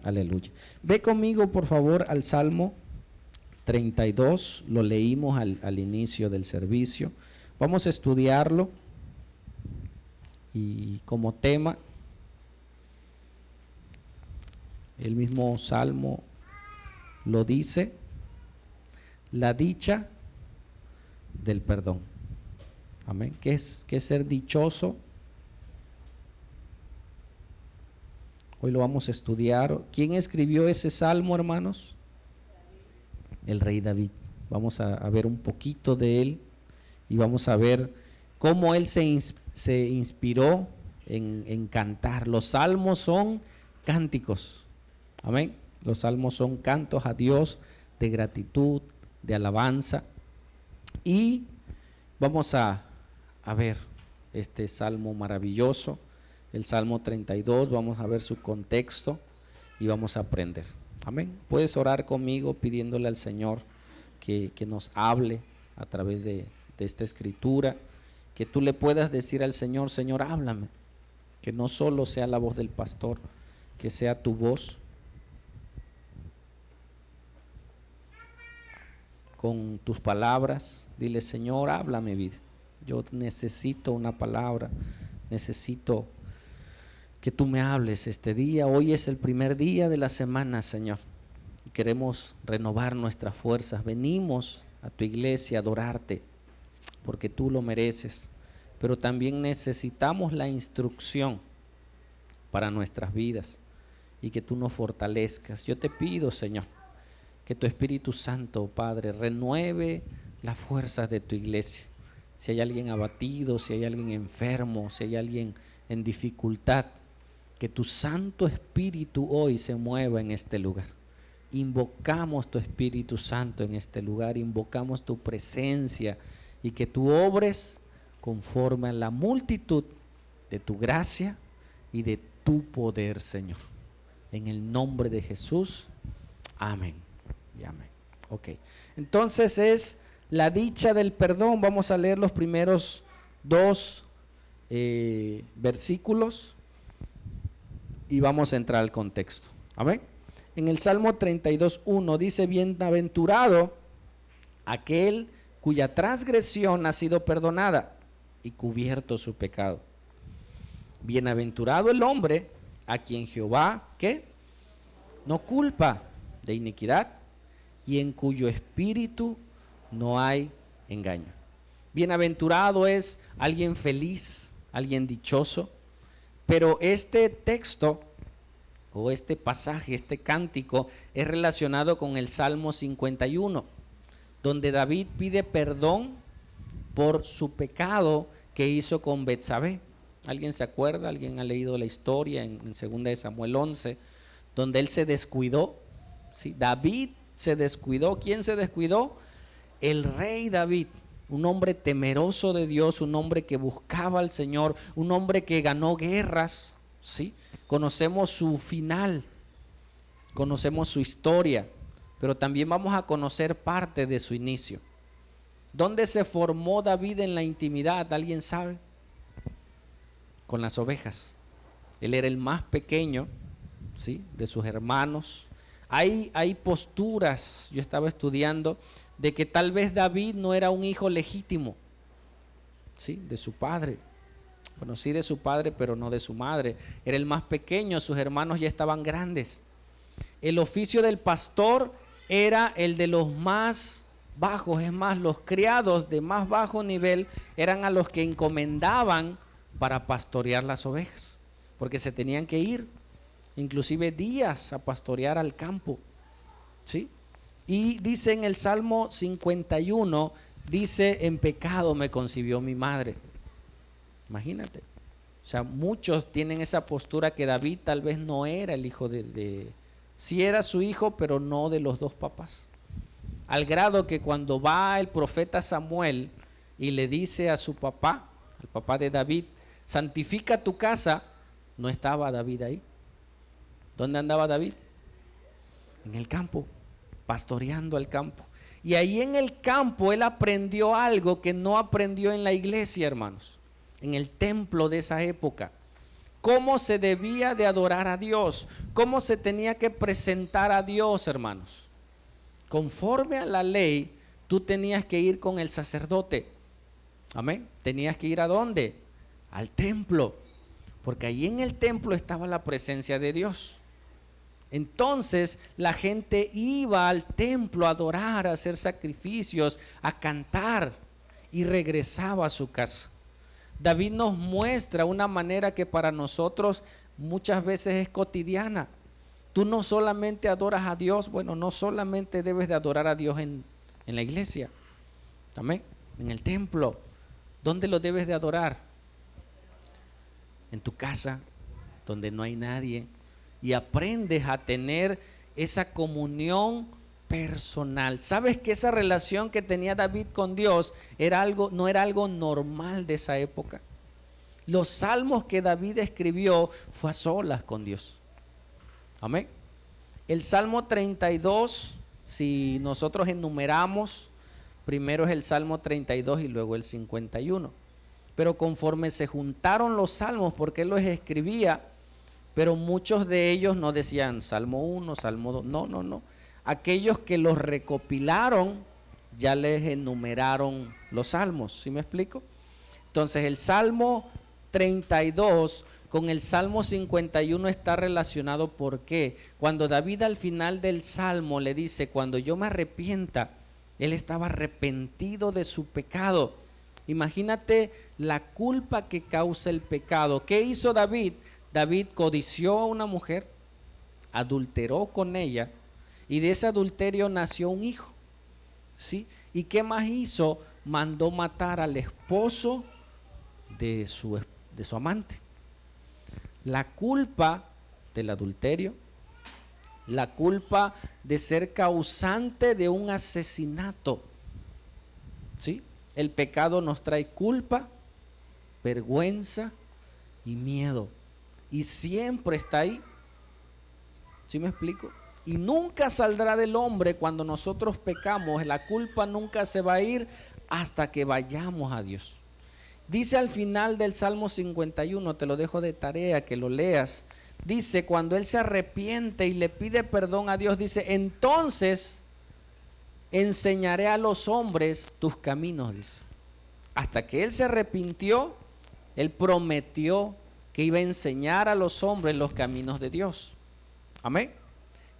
Aleluya. Ve conmigo, por favor, al Salmo 32. Lo leímos al inicio del servicio. Vamos a estudiarlo. Y como tema, el mismo Salmo lo dice, la dicha del perdón. Amén. ¿Qué es ser dichoso? Hoy lo vamos a estudiar. ¿Quién escribió ese salmo, hermanos? El rey David. Vamos a ver un poquito de él y vamos a ver cómo él se inspiró en cantar. Los salmos son cánticos. Amén. Los salmos son cantos a Dios de gratitud, de alabanza. Y vamos a ver este salmo maravilloso. El Salmo 32, vamos a ver su contexto y vamos a aprender. Amén. Puedes orar conmigo pidiéndole al Señor que nos hable a través de esta escritura, que tú le puedas decir al Señor: Señor, háblame, que no solo sea la voz del pastor, que sea tu voz. Con tus palabras, dile: Señor, háblame vida. Yo necesito una palabra, necesito que tú me hables este día. Hoy es el primer día de la semana, Señor. Queremos renovar nuestras fuerzas. Venimos a tu iglesia a adorarte, porque tú lo mereces. Pero también necesitamos la instrucción para nuestras vidas y que tú nos fortalezcas. Yo te pido, Señor, que tu Espíritu Santo, Padre, renueve las fuerzas de tu iglesia. Si hay alguien abatido, si hay alguien enfermo, si hay alguien en dificultad, que tu Santo Espíritu hoy se mueva en este lugar. Invocamos tu Espíritu Santo en este lugar, invocamos tu presencia y que tú obres conforme a la multitud de tu gracia y de tu poder, Señor. En el nombre de Jesús, amén y amén. Ok, entonces es la dicha del perdón. Vamos a leer los primeros dos versículos y vamos a entrar al contexto. Amén. En el Salmo 32:1 dice: bienaventurado aquel cuya transgresión ha sido perdonada y cubierto su pecado. Bienaventurado el hombre a quien Jehová, ¿qué? No culpa de iniquidad y en cuyo espíritu no hay engaño. Bienaventurado es alguien feliz, alguien dichoso. Pero este texto o este pasaje, este cántico es relacionado con el Salmo 51, donde David pide perdón por su pecado que hizo con Betsabé. ¿Alguien se acuerda? ¿Alguien ha leído la historia en 2 de Samuel 11, donde él se descuidó? ¿Sí? David se descuidó. ¿Quién se descuidó? El rey David. Un hombre temeroso de Dios, un hombre que buscaba al Señor, un hombre que ganó guerras, ¿sí? Conocemos su final, conocemos su historia, pero también vamos a conocer parte de su inicio. ¿Dónde se formó David en la intimidad? ¿Alguien sabe? Con las ovejas. Él era el más pequeño, ¿sí?, de sus hermanos. Hay posturas, yo estaba estudiando, de que tal vez David no era un hijo legítimo, ¿sí?, de su padre. Bueno, sí de su padre, pero no de su madre. Era el más pequeño, sus hermanos ya estaban grandes. El oficio del pastor era el de los más bajos. Es más, los criados de más bajo nivel eran a los que encomendaban para pastorear las ovejas, porque se tenían que ir inclusive días a pastorear al campo, ¿sí? Y dice en el Salmo 51, dice: en pecado me concibió mi madre. Imagínate. O sea, muchos tienen esa postura que David tal vez no era el hijo sí era su hijo, pero no de los dos papás. Al grado que cuando va el profeta Samuel y le dice a su papá, al papá de David: santifica tu casa, no estaba David ahí. ¿Dónde andaba David? En el campo, pastoreando al campo. Y ahí en el campo él aprendió algo que no aprendió en la iglesia, hermanos, en el templo de esa época. cómo se debía de adorar a Dios, cómo se tenía que presentar a Dios, hermanos. Conforme a la ley, tú tenías que ir con el sacerdote. Amén. Tenías que ir ¿a dónde? Al templo, porque ahí en el templo estaba la presencia de Dios. Entonces la gente iba al templo a adorar, a hacer sacrificios, a cantar y regresaba a su casa. David nos muestra una manera que para nosotros muchas veces es cotidiana. Tú no solamente adoras a Dios, bueno, no solamente debes de adorar a Dios en la iglesia, amén, en el templo. ¿Dónde lo debes de adorar? En tu casa, donde no hay nadie, y aprendes a tener esa comunión personal. ¿Sabes que esa relación que tenía David con Dios no era algo normal de esa época? Los salmos que David escribió fue a solas con Dios. Amén. El Salmo 32, si nosotros enumeramos, primero es el Salmo 32 y luego el 51. Pero conforme se juntaron los salmos, porque él los escribía, pero muchos de ellos no decían Salmo 1, Salmo 2, no. Aquellos que los recopilaron ya les enumeraron los salmos, ¿sí me explico? Entonces el Salmo 32 con el Salmo 51 está relacionado. ¿Por qué? Cuando David al final del Salmo le dice, cuando yo me arrepienta, él estaba arrepentido de su pecado. Imagínate la culpa que causa el pecado. ¿Qué hizo David? David codició a una mujer, adulteró con ella, y de ese adulterio nació un hijo, ¿sí? ¿Y qué más hizo? Mandó matar al esposo de su amante. La culpa del adulterio, la culpa de ser causante de un asesinato, ¿sí? El pecado nos trae culpa, vergüenza y miedo. Y siempre está ahí. ¿Sí me explico? Y nunca saldrá del hombre cuando nosotros pecamos. La culpa nunca se va a ir hasta que vayamos a Dios. Dice al final del Salmo 51, te lo dejo de tarea que lo leas. Dice, cuando él se arrepiente y le pide perdón a Dios, dice, entonces enseñaré a los hombres tus caminos, dice. Hasta que él se arrepintió, él prometió que iba a enseñar a los hombres los caminos de Dios. Amén.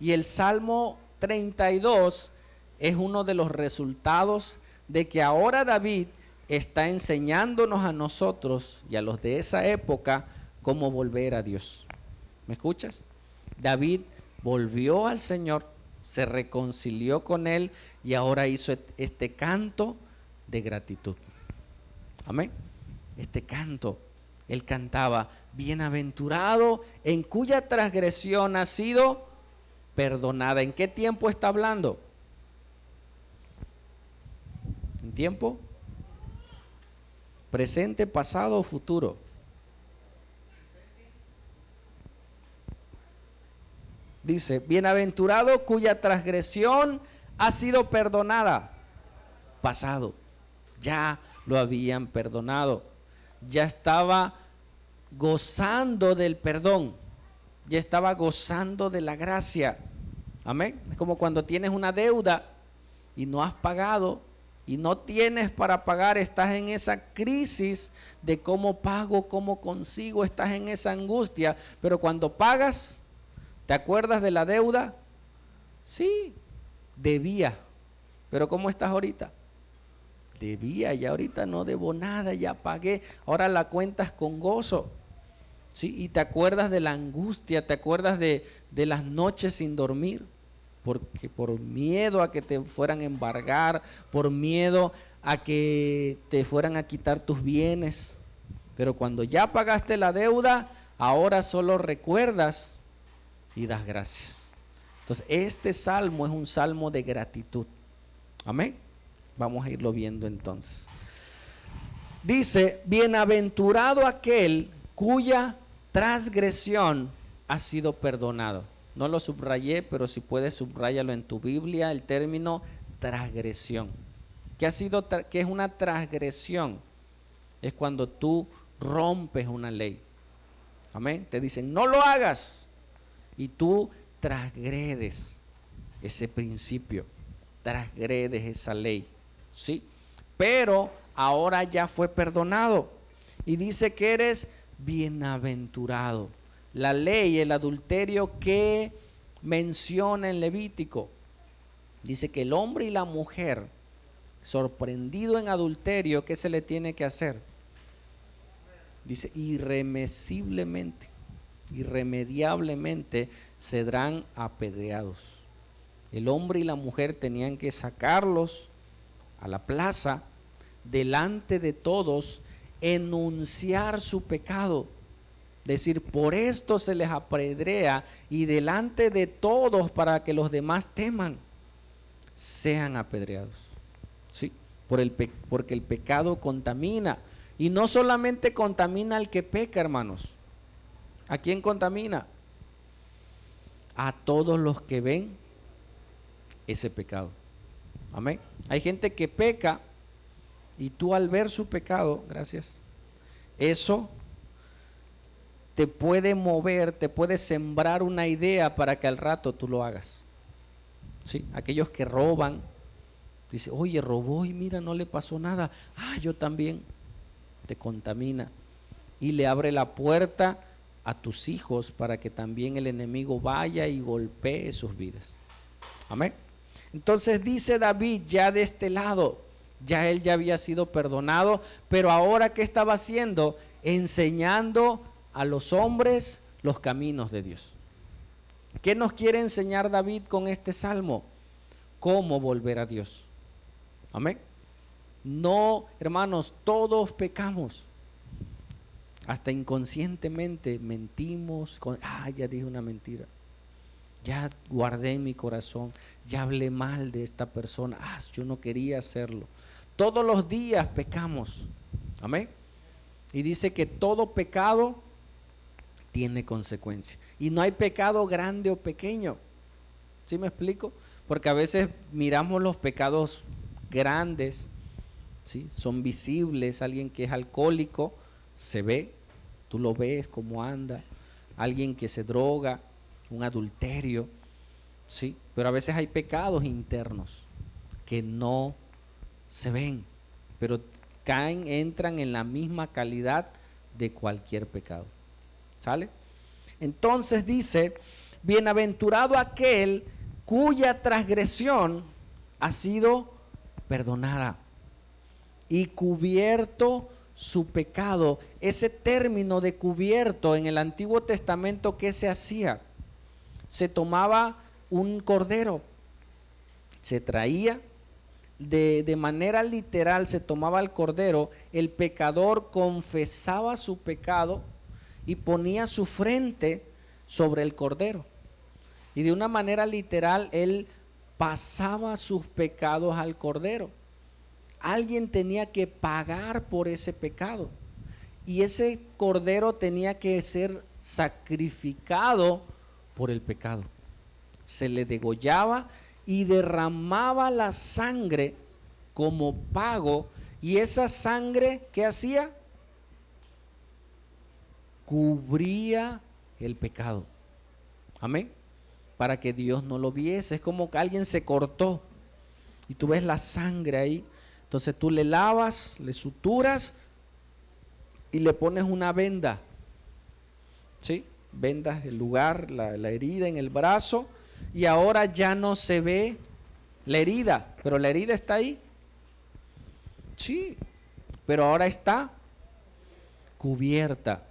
Y el Salmo 32 es uno de los resultados de que ahora David está enseñándonos a nosotros y a los de esa época cómo volver a Dios. ¿Me escuchas? David volvió al Señor, se reconcilió con Él y ahora hizo este canto de gratitud. Amén. Este canto, él cantaba, bienaventurado en cuya transgresión ha sido perdonada. ¿En qué tiempo está hablando? ¿En tiempo? ¿Presente, pasado o futuro? Dice, bienaventurado cuya transgresión ha sido perdonada. Pasado, ya lo habían perdonado. Ya estaba gozando del perdón. Ya estaba gozando de la gracia. Amén. Es como cuando tienes una deuda y no has pagado y no tienes para pagar, estás en esa crisis de cómo pago, cómo consigo, estás en esa angustia, pero cuando pagas, ¿te acuerdas de la deuda? Sí, debía, pero ¿cómo estás ahorita? Debía, ya ahorita no debo nada, ya pagué, ahora la cuentas con gozo, ¿sí? Y te acuerdas de la angustia, te acuerdas de las noches sin dormir, porque por miedo a que te fueran a embargar, por miedo a que te fueran a quitar tus bienes, pero cuando ya pagaste la deuda, ahora solo recuerdas y das gracias. Entonces este salmo es un salmo de gratitud. Amén. Vamos a irlo viendo entonces. Dice, bienaventurado aquel cuya transgresión ha sido perdonado. No lo subrayé, pero si puedes subrayarlo en tu Biblia, el término transgresión. ¿Qué es una transgresión? Es cuando tú rompes una ley. Amén. Te dicen, no lo hagas. Y tú transgredes ese principio, transgredes esa ley, ¿sí? Pero ahora ya fue perdonado. Y dice que eres bienaventurado. La ley, el adulterio que menciona en Levítico, dice que el hombre y la mujer sorprendido en adulterio, ¿qué se le tiene que hacer? Dice, irremediablemente serán apedreados. El hombre y la mujer tenían que sacarlos a la plaza, delante de todos, enunciar su pecado. Decir, por esto se les apedrea, y delante de todos, para que los demás teman, sean apedreados. ¿Sí? Porque el pecado contamina. Y no solamente contamina al que peca, hermanos. ¿A quién contamina? A todos los que ven ese pecado. Amén. Hay gente que peca y tú al ver su pecado, gracias, eso te puede mover, te puede sembrar una idea para que al rato tú lo hagas. ¿Sí? Aquellos que roban, dice, oye, robó y mira, no le pasó nada. Ah, yo también. Te contamina y le abre la puerta a tus hijos para que también el enemigo vaya y golpee sus vidas. Amén. Entonces dice David, ya de este lado, ya él ya había sido perdonado, pero ahora ¿qué estaba haciendo? Enseñando a los hombres los caminos de Dios. ¿Qué nos quiere enseñar David con este salmo? Cómo volver a Dios. Amén. No, hermanos, todos pecamos. Hasta inconscientemente mentimos. Ya dije una mentira. Ya guardé en mi corazón. Ya hablé mal de esta persona. Yo no quería hacerlo. Todos los días pecamos. Amén. Y dice que todo pecado tiene consecuencia. Y no hay pecado grande o pequeño. ¿Sí me explico? Porque a veces miramos los pecados grandes, ¿sí? Son visibles. Alguien que es alcohólico se ve, tú lo ves cómo anda. Alguien que se droga, un adulterio, ¿sí? Pero a veces hay pecados internos que no se ven, pero entran en la misma calidad de cualquier pecado. ¿Sale? Entonces dice, bienaventurado aquel cuya transgresión ha sido perdonada y cubierto su pecado. Ese término de cubierto en el Antiguo Testamento, ¿qué se hacía? Se tomaba un cordero, se traía de manera literal, se tomaba el cordero, el pecador confesaba su pecado y ponía su frente sobre el cordero, y de una manera literal él pasaba sus pecados al cordero. Alguien tenía que pagar por ese pecado, y ese cordero tenía que ser sacrificado por el pecado. Se le degollaba y derramaba la sangre como pago, y esa sangre, ¿qué hacía? Cubría el pecado. Amén. Para que Dios no lo viese. Es como que alguien se cortó y tú ves la sangre ahí. Entonces tú le lavas, le suturas y le pones una venda. ¿Sí? Vendas el lugar, la herida en el brazo, y ahora ya no se ve la herida, pero la herida está ahí. Sí, pero ahora está cubierta.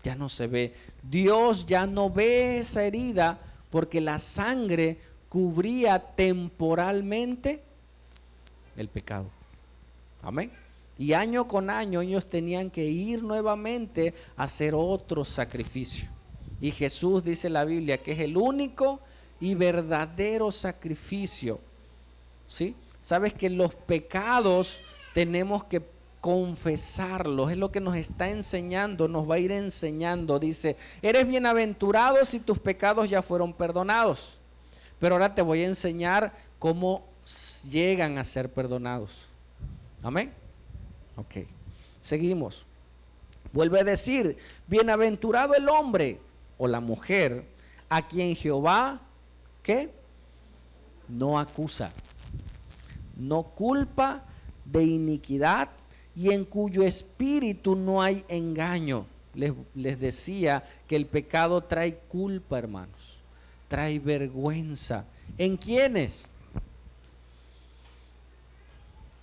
Ya no se ve. Dios ya no ve esa herida porque la sangre cubría temporalmente el pecado. Amén. Y año con año ellos tenían que ir nuevamente a hacer otro sacrificio. Y Jesús, dice la Biblia, que es el único y verdadero sacrificio. ¿Sí? Sabes que los pecados tenemos que confesarlos, es lo que nos está enseñando, nos va a ir enseñando. Dice, eres bienaventurado si tus pecados ya fueron perdonados, pero ahora te voy a enseñar cómo llegan a ser perdonados. Amén. Ok, seguimos. Vuelve a decir, bienaventurado el hombre o la mujer a quien Jehová, ¿qué? No acusa, no culpa de iniquidad y en cuyo espíritu no hay engaño. Les decía que el pecado trae culpa, hermanos, trae vergüenza. ¿En quiénes?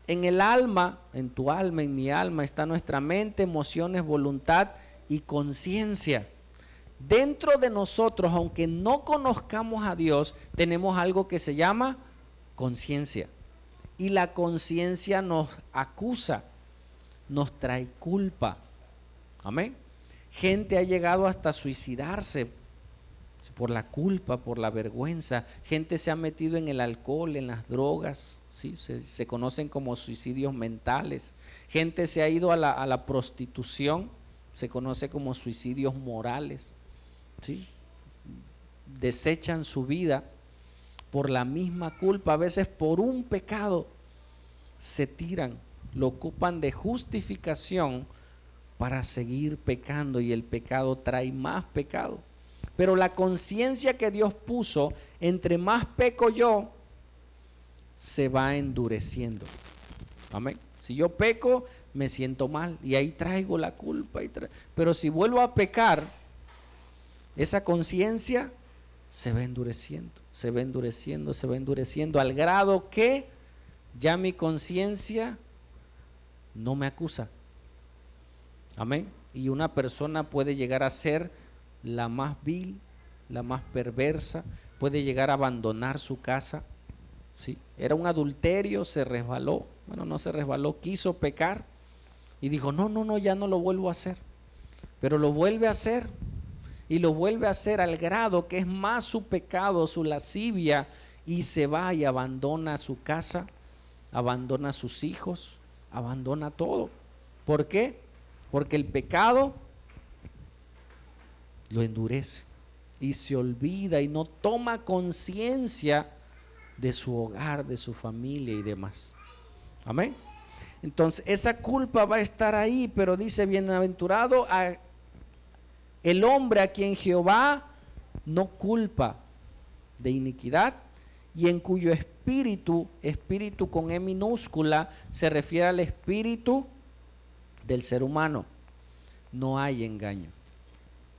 En el alma, en tu alma, en mi alma, está nuestra mente, emociones, voluntad y conciencia. Dentro de nosotros, aunque no conozcamos a Dios, tenemos algo que se llama conciencia. Y la conciencia nos acusa, nos trae culpa. Amén. Gente ha llegado hasta suicidarse por la culpa, por la vergüenza. Gente se ha metido en el alcohol, en las drogas. ¿Sí? Se conocen como suicidios mentales. Gente se ha ido a la prostitución, se conoce como suicidios morales. ¿Sí? Desechan su vida por la misma culpa, a veces por un pecado se tiran, lo ocupan de justificación para seguir pecando, y el pecado trae más pecado. Pero la conciencia que Dios puso, entre más peco yo, se va endureciendo. Amén. Si yo peco, me siento mal y ahí traigo la culpa. Pero si vuelvo a pecar, esa conciencia se va endureciendo, se va endureciendo, se va endureciendo, al grado que ya mi conciencia no me acusa. Amén. Y una persona puede llegar a ser la más vil, la más perversa, puede llegar a abandonar su casa. ¿Sí? Era un adulterio, se resbaló, bueno, no se resbaló, quiso pecar y dijo, no, ya no lo vuelvo a hacer, pero lo vuelve a hacer y lo vuelve a hacer al grado que es más su pecado, su lascivia, y se va y abandona su casa, abandona a sus hijos, abandona todo. ¿Por qué? Porque el pecado lo endurece y se olvida y no toma conciencia de su hogar, de su familia y demás. Amén. Entonces esa culpa va a estar ahí, pero dice, bienaventurado el hombre a quien Jehová no culpa de iniquidad y en cuyo espíritu, espíritu con E minúscula, se refiere al espíritu del ser humano, no hay engaño.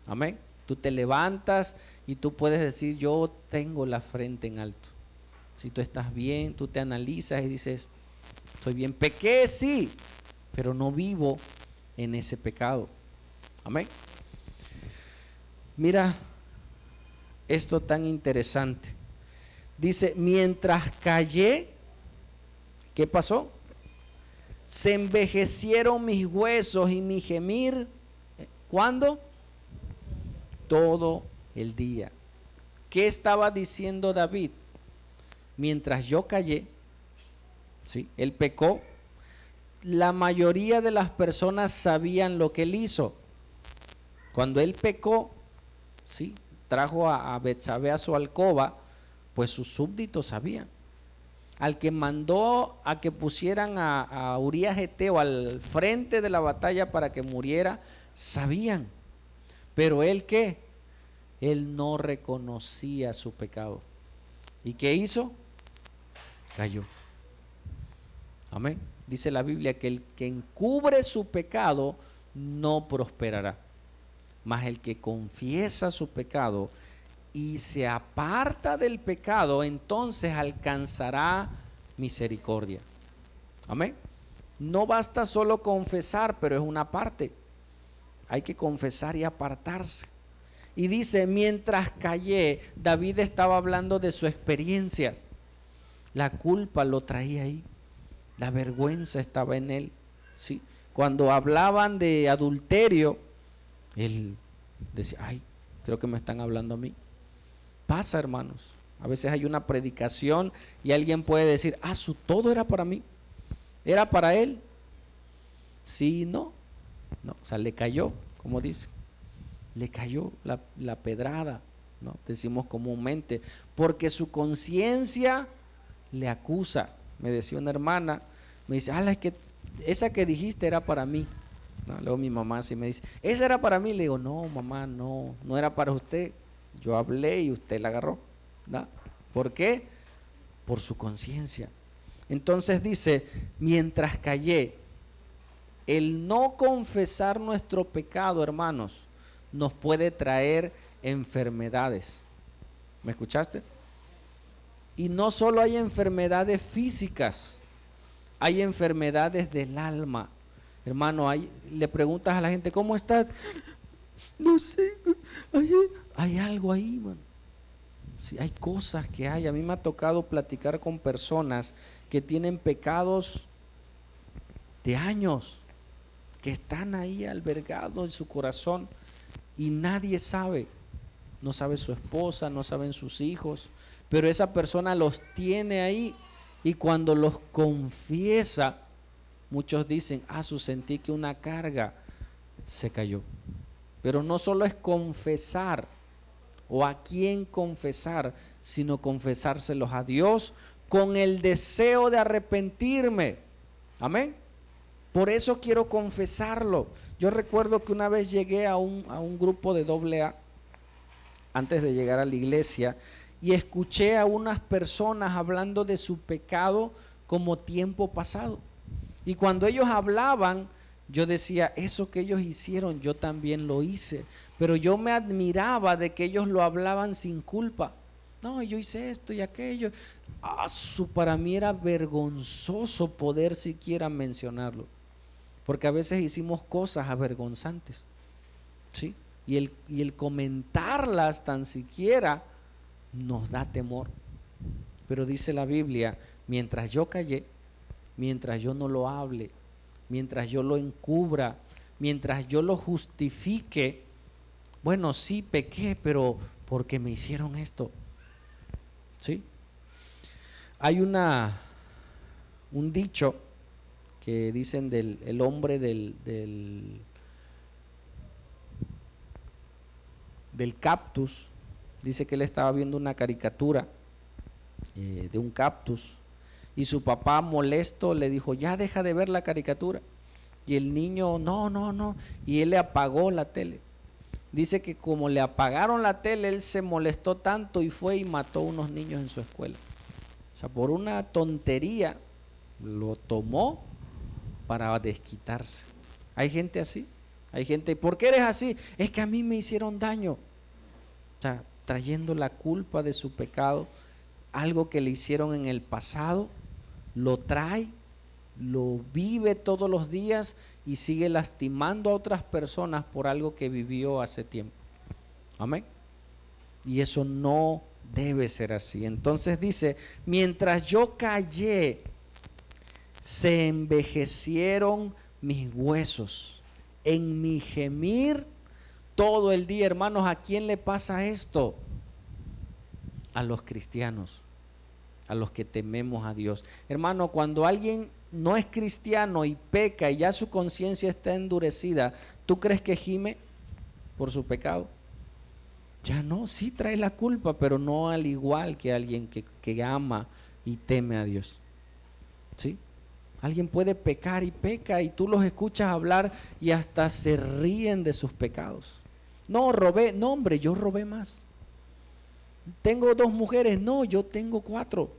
Amén. Tú te levantas y tú puedes decir, yo tengo la frente en alto. Si tú estás bien, tú te analizas y dices, estoy bien, pequé, sí, pero no vivo en ese pecado. Amén. Mira esto tan interesante. Dice, mientras callé, ¿qué pasó? Se envejecieron mis huesos y mi gemir. ¿Cuándo? Todo el día. ¿Qué estaba diciendo David? Mientras yo callé, ¿sí? Él pecó. La mayoría de las personas sabían lo que él hizo. Cuando él pecó, ¿sí? Trajo a Betsabé a su alcoba, pues sus súbditos sabían. Al que mandó a que pusieran a Urías Eteo al frente de la batalla para que muriera, sabían. Pero él, ¿qué? Él no reconocía su pecado. ¿Y qué hizo? Cayó. Amén. Dice la Biblia que el que encubre su pecado no prosperará, mas el que confiesa su pecado y se aparta del pecado, entonces alcanzará misericordia. Amén. No basta solo confesar, pero es una parte. Hay que confesar y apartarse. Y dice, mientras callé, David estaba hablando de su experiencia. La culpa lo traía ahí, la vergüenza estaba en él, ¿sí? Cuando hablaban de adulterio, él decía, ay, creo que me están hablando a mí. Pasa, hermanos, a veces hay una predicación y alguien puede decir, todo era para mí, era para él. Sí, no, o sea, le cayó, como dice, le cayó la pedrada, ¿no? Decimos comúnmente, porque su conciencia le acusa. Me decía una hermana, me dice, es que esa que dijiste era para mí. ¿no? Luego mi mamá sí me dice, esa era para mí. Le digo, no, mamá, no era para usted. Yo hablé y usted la agarró, ¿no? ¿Por qué? Por su conciencia. Entonces dice, mientras callé, el no confesar nuestro pecado, hermanos, nos puede traer enfermedades. ¿Me escuchaste? Y no solo hay enfermedades físicas, hay enfermedades del alma. Hermano, le preguntas a la gente, ¿cómo estás? No sé, hay algo ahí, man. Sí, hay cosas que hay. A mí me ha tocado platicar con personas que tienen pecados de años, que están ahí albergados en su corazón y nadie sabe. No sabe su esposa, no saben sus hijos, pero esa persona los tiene ahí y cuando los confiesa, muchos dicen, sentí que una carga se cayó. Pero no solo es confesar o a quién confesar, sino confesárselos a Dios con el deseo de arrepentirme. Amén. Por eso quiero confesarlo. Yo recuerdo que una vez llegué a un grupo de AA antes de llegar a la iglesia y escuché a unas personas hablando de su pecado como tiempo pasado. Y cuando ellos hablaban, yo decía, eso que ellos hicieron, yo también lo hice. Pero yo me admiraba de que ellos lo hablaban sin culpa. No, yo hice esto y aquello. Para mí era vergonzoso poder siquiera mencionarlo. Porque a veces hicimos cosas avergonzantes, ¿sí? Y el comentarlas tan siquiera nos da temor. Pero dice la Biblia, mientras yo callé, mientras yo no lo hable, mientras yo lo encubra, mientras yo lo justifique, bueno, sí pequé, pero porque me hicieron esto, ¿sí? Hay un dicho que dicen el hombre del cactus. Dice que él estaba viendo una caricatura de un cactus y su papá molesto le dijo, ya deja de ver la caricatura. Y el niño, no, y él le apagó la tele. Dice que como le apagaron la tele, él se molestó tanto y fue y mató a unos niños en su escuela. O sea, por una tontería lo tomó para desquitarse. Hay gente así, hay gente, ¿por qué eres así? Es que a mí me hicieron daño. O sea, trayendo la culpa de su pecado, algo que le hicieron en el pasado, lo trae, lo vive todos los días y sigue lastimando a otras personas por algo que vivió hace tiempo. Amén. Y eso no debe ser así. Entonces dice, mientras yo callé, se envejecieron mis huesos. En mi gemir todo el día, hermanos, ¿a quién le pasa esto? A los cristianos, a los que tememos a Dios. Hermano, cuando alguien no es cristiano y peca y ya su conciencia está endurecida, ¿tú crees que gime por su pecado? Ya no, sí trae la culpa, pero no al igual que alguien que ama y teme a Dios. ¿Sí? Alguien puede pecar y peca y tú los escuchas hablar y hasta se ríen de sus pecados. No, robé, no hombre, yo robé más. Tengo 2 mujeres, no, yo tengo 4.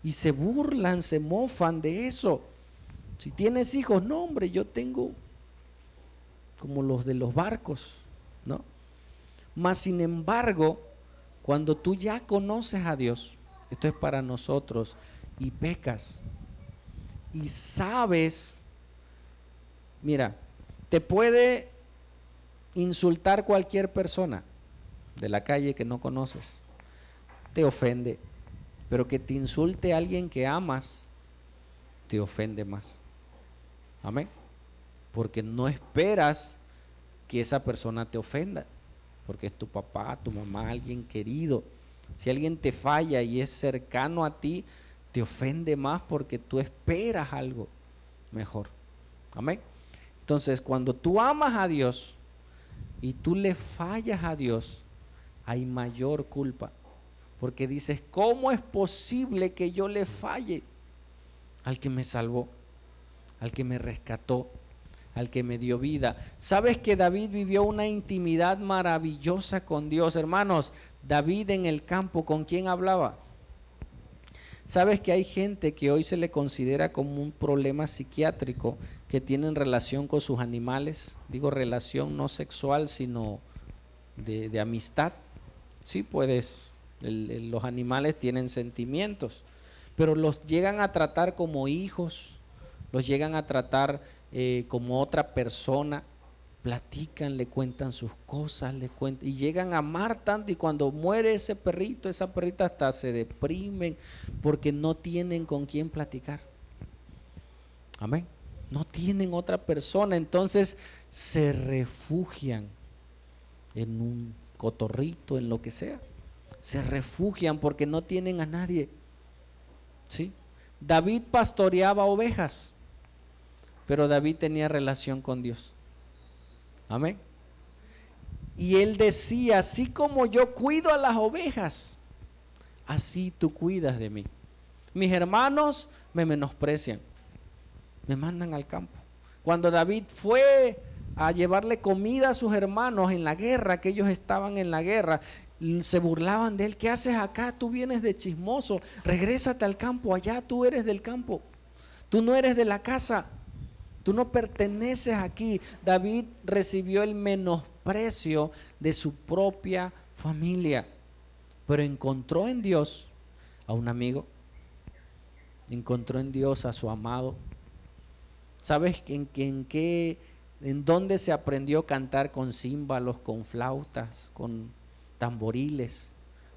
Y se burlan, se mofan de eso. Si tienes hijos, no hombre, yo tengo como los de los barcos, ¿no? Mas sin embargo, cuando tú ya conoces a Dios, esto es para nosotros, y pecas, y sabes, mira, te puede insultar cualquier persona de la calle que no conoces, te ofende, pero que te insulte alguien que amas, te ofende más. Amén. Porque no esperas que esa persona te ofenda, porque es tu papá, tu mamá, alguien querido. Si alguien te falla y es cercano a ti, te ofende más porque tú esperas algo mejor. Amén. Entonces, cuando tú amas a Dios y tú le fallas a Dios, hay mayor culpa. Porque dices, ¿cómo es posible que yo le falle al que me salvó, al que me rescató, al que me dio vida. ¿Sabes que David vivió una intimidad maravillosa con Dios? Hermanos, David en el campo, ¿con quién hablaba? ¿Sabes que hay gente que hoy se le considera como un problema psiquiátrico que tienen relación con sus animales? Digo relación no sexual, sino de amistad. Sí, puedes, los animales tienen sentimientos, pero los llegan a tratar como hijos, los llegan a tratar como otra persona. Platican, le cuentan sus cosas, le cuentan y llegan a amar tanto, y cuando muere ese perrito, esa perrita, hasta se deprimen porque no tienen con quién platicar. Amén. No tienen otra persona, entonces se refugian en un cotorrito, en lo que sea. Se refugian porque no tienen a nadie. ¿Sí? David pastoreaba ovejas, pero David tenía relación con Dios. Amén. Y él decía, así como yo cuido a las ovejas, así tú cuidas de mí. Mis hermanos me menosprecian, me mandan al campo. Cuando David fue a llevarle comida a sus hermanos en la guerra, que ellos estaban en la guerra, se burlaban de él. ¿Qué haces acá? Tú vienes de chismoso, regrésate al campo, allá tú eres del campo, tú no eres de la casa. Tú no perteneces aquí. David recibió el menosprecio de su propia familia, pero encontró en Dios a un amigo, encontró en Dios a su amado. ¿Sabes en dónde se aprendió a cantar con címbalos, con flautas, con tamboriles?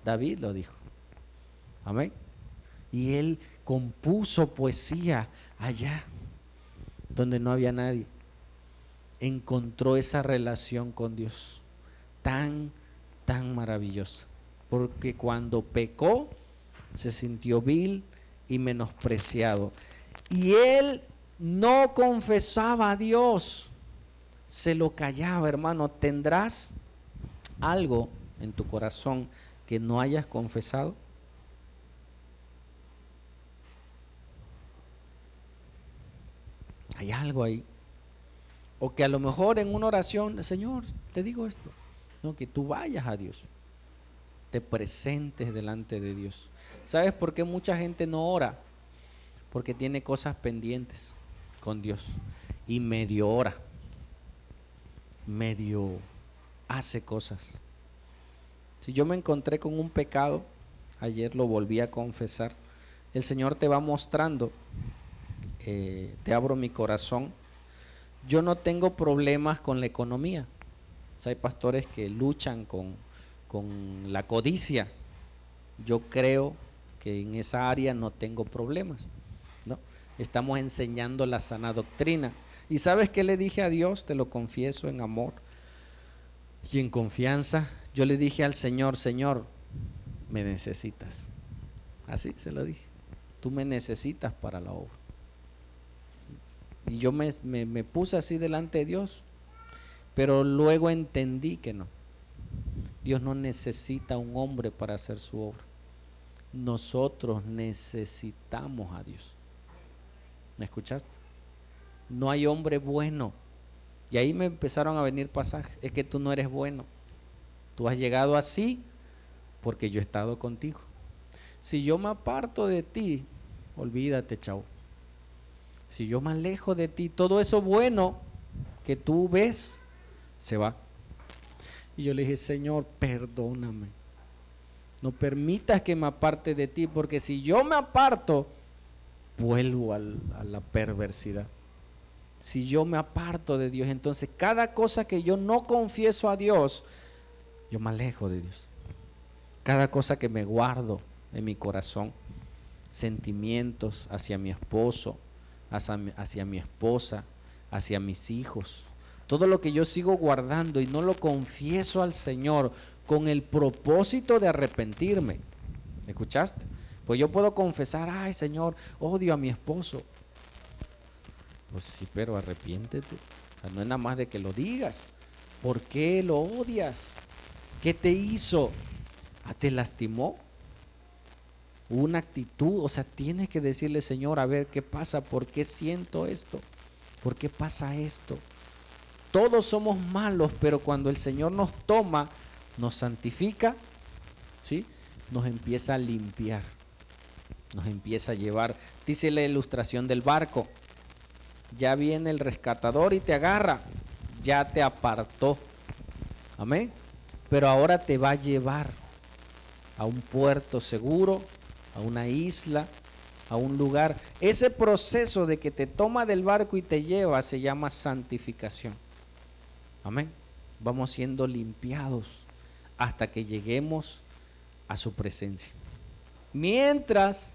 David lo dijo. Amén. Y él compuso poesía allá donde no había nadie. Encontró esa relación con Dios tan maravillosa, porque cuando pecó se sintió vil y menospreciado, y él no confesaba a Dios, se lo callaba. Hermano, ¿tendrás algo en tu corazón que no hayas confesado? Hay algo ahí. O que a lo mejor en una oración, Señor, te digo esto. No, que tú vayas a Dios, te presentes delante de Dios. ¿Sabes por qué mucha gente no ora? Porque tiene cosas pendientes con Dios y medio ora, medio hace cosas. Si yo me encontré con un pecado, ayer lo volví a confesar, el Señor te va mostrando. Te abro mi corazón. Yo no tengo problemas con la economía. O sea, hay pastores que luchan con la codicia. Yo creo que en esa área no tengo problemas, ¿no? Estamos enseñando la sana doctrina. ¿Y sabes qué le dije a Dios? Te lo confieso en amor y en confianza. Yo le dije al Señor, Señor, me necesitas. Así se lo dije. Tú me necesitas para la obra. Y yo me puse así delante de Dios, pero luego entendí que no. Dios no necesita un hombre para hacer su obra. Nosotros necesitamos a Dios. ¿Me escuchaste? No hay hombre bueno. Y ahí me empezaron a venir pasajes. Es que tú no eres bueno. Tú has llegado así porque yo he estado contigo. Si yo me aparto de ti, olvídate, chao. Si yo me alejo de ti, todo eso bueno que tú ves se va. Y yo le dije, Señor, perdóname. No permitas que me aparte de ti, porque si yo me aparto, vuelvo a la perversidad. Si yo me aparto de Dios, entonces cada cosa que yo no confieso a Dios, yo me alejo de Dios. Cada cosa que me guardo en mi corazón, sentimientos hacia mi esposo, hacia mi esposa, hacia mis hijos, todo lo que yo sigo guardando y no lo confieso al Señor con el propósito de arrepentirme. ¿Escuchaste? Pues yo puedo confesar, ay Señor, odio a mi esposo. Pues sí, pero arrepiéntete. O sea, no es nada más de que lo digas. ¿Por qué lo odias? ¿Qué te hizo? ¿Te lastimó? Una actitud, o sea, tienes que decirle, Señor, a ver qué pasa, ¿por qué siento esto? ¿Por qué pasa esto? Todos somos malos, pero cuando el Señor nos toma, nos santifica, ¿sí? Nos empieza a limpiar, nos empieza a llevar. Dice la ilustración del barco. Ya viene el rescatador y te agarra, ya te apartó. Amén. Pero ahora te va a llevar a un puerto seguro, a una isla, a un lugar. Ese proceso de que te toma del barco y te lleva se llama santificación. Amén. Vamos siendo limpiados hasta que lleguemos a su presencia. Mientras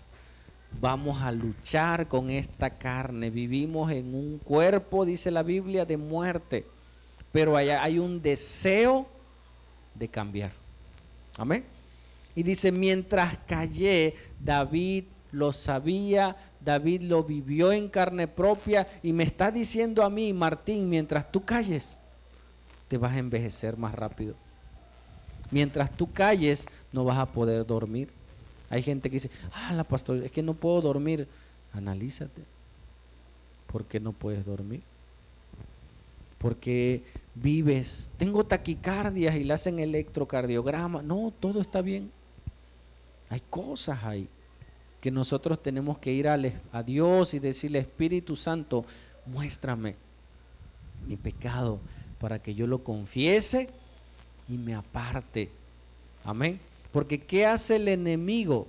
vamos a luchar con esta carne, vivimos en un cuerpo, dice la Biblia, de muerte, pero allá hay un deseo de cambiar. Amén. Y dice, mientras callé, David lo sabía, David lo vivió en carne propia y me está diciendo a mí, Martín, mientras tú calles, te vas a envejecer más rápido. Mientras tú calles, no vas a poder dormir. Hay gente que dice, la pastor, es que no puedo dormir. Analízate. ¿Por qué no puedes dormir? Porque vives, tengo taquicardias y le hacen electrocardiograma. No, todo está bien. Hay cosas ahí que nosotros tenemos que ir a Dios y decirle, Espíritu Santo, muéstrame mi pecado para que yo lo confiese y me aparte. Amén. Porque ¿qué hace el enemigo?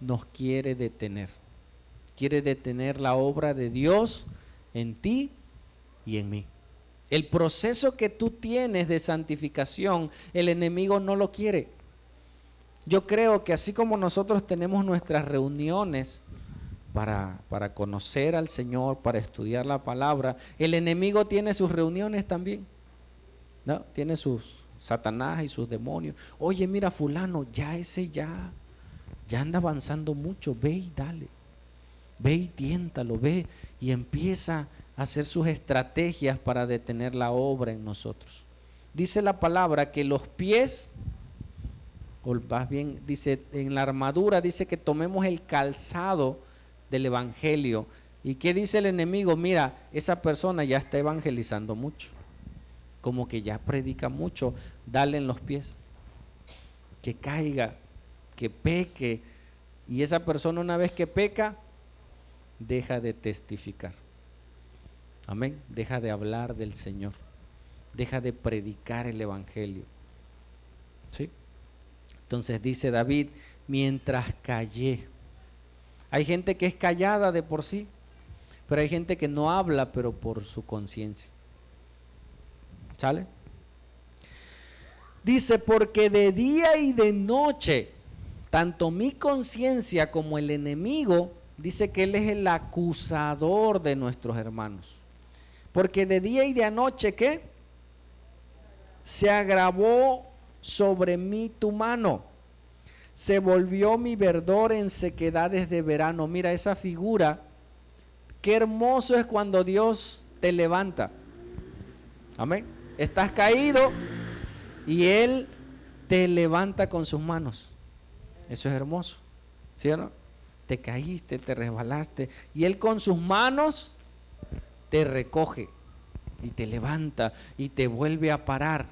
Nos quiere detener. Quiere detener la obra de Dios en ti y en mí. El proceso que tú tienes de santificación, el enemigo no lo quiere. Yo creo que así como nosotros tenemos nuestras reuniones para conocer al Señor, para estudiar la palabra, el enemigo tiene sus reuniones también, ¿no? Tiene sus Satanás y sus demonios. Oye, mira, fulano, ya anda avanzando mucho, ve y dale, ve y tiéntalo, ve y empieza a hacer sus estrategias para detener la obra en nosotros. Dice la palabra que los pies, o más bien dice en la armadura, dice que tomemos el calzado del evangelio. ¿Y qué dice el enemigo? Mira, esa persona ya está evangelizando mucho, como que ya predica mucho, dale en los pies, que caiga, que peque, y esa persona una vez que peca, deja de testificar. Amén. Deja de hablar del Señor, deja de predicar el evangelio. ¿Sí? Entonces dice David, mientras callé. Hay gente que es callada de por sí, pero hay gente que no habla, pero por su conciencia. ¿Sale? Dice, porque de día y de noche, tanto mi conciencia como el enemigo, dice que él es el acusador de nuestros hermanos. Porque de día y de noche, ¿qué? Se agravó sobre mí tu mano, se volvió mi verdor en sequedades de verano. Mira esa figura, qué hermoso es cuando Dios te levanta. Amén. Estás caído y Él te levanta con sus manos. Eso es hermoso, ¿sí o no? Te caíste, te resbalaste y Él con sus manos te recoge y te levanta y te vuelve a parar.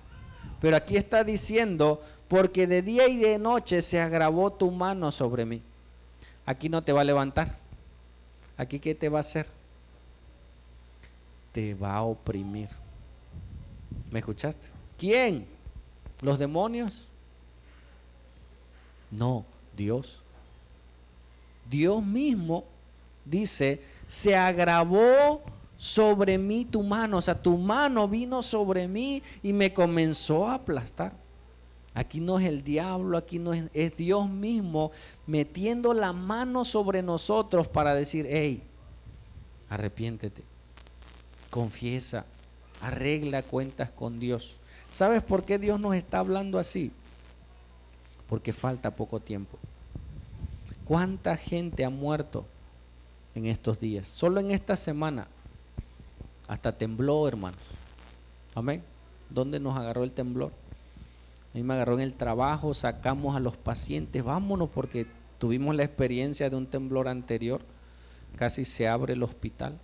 Pero aquí está diciendo, porque de día y de noche se agravó tu mano sobre mí. Aquí no te va a levantar. Aquí ¿qué te va a hacer? Te va a oprimir. ¿Me escuchaste? ¿Quién? ¿Los demonios? No, Dios. Dios mismo dice, se agravó sobre mí tu mano. O sea, tu mano vino sobre mí y me comenzó a aplastar. Aquí no es el diablo, aquí no es Dios mismo metiendo la mano sobre nosotros para decir, hey, arrepiéntete, confiesa, arregla cuentas con Dios. ¿Sabes por qué Dios nos está hablando así? Porque falta poco tiempo. ¿Cuánta gente ha muerto en estos días? Solo en esta semana. Hasta tembló, hermanos. Amén. ¿Dónde nos agarró el temblor? A mí me agarró en el trabajo, sacamos a los pacientes, vámonos porque tuvimos la experiencia de un temblor anterior, casi se abre el hospital.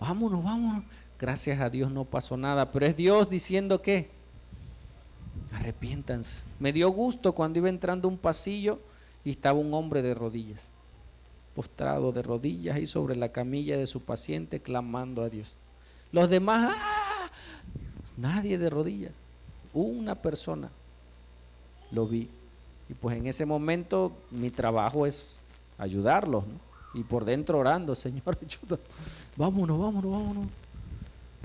vámonos, vámonos. Gracias a Dios no pasó nada, pero es Dios diciendo que arrepiéntanse. Me dio gusto cuando iba entrando un pasillo y estaba un hombre de rodillas, postrado de rodillas y sobre la camilla de su paciente clamando a Dios. Los demás, ¡ah! Nadie de rodillas, una persona. Lo vi. Y pues en ese momento mi trabajo es ayudarlos, ¿no? Y por dentro orando, Señor, ayuda. Vámonos, vámonos, vámonos.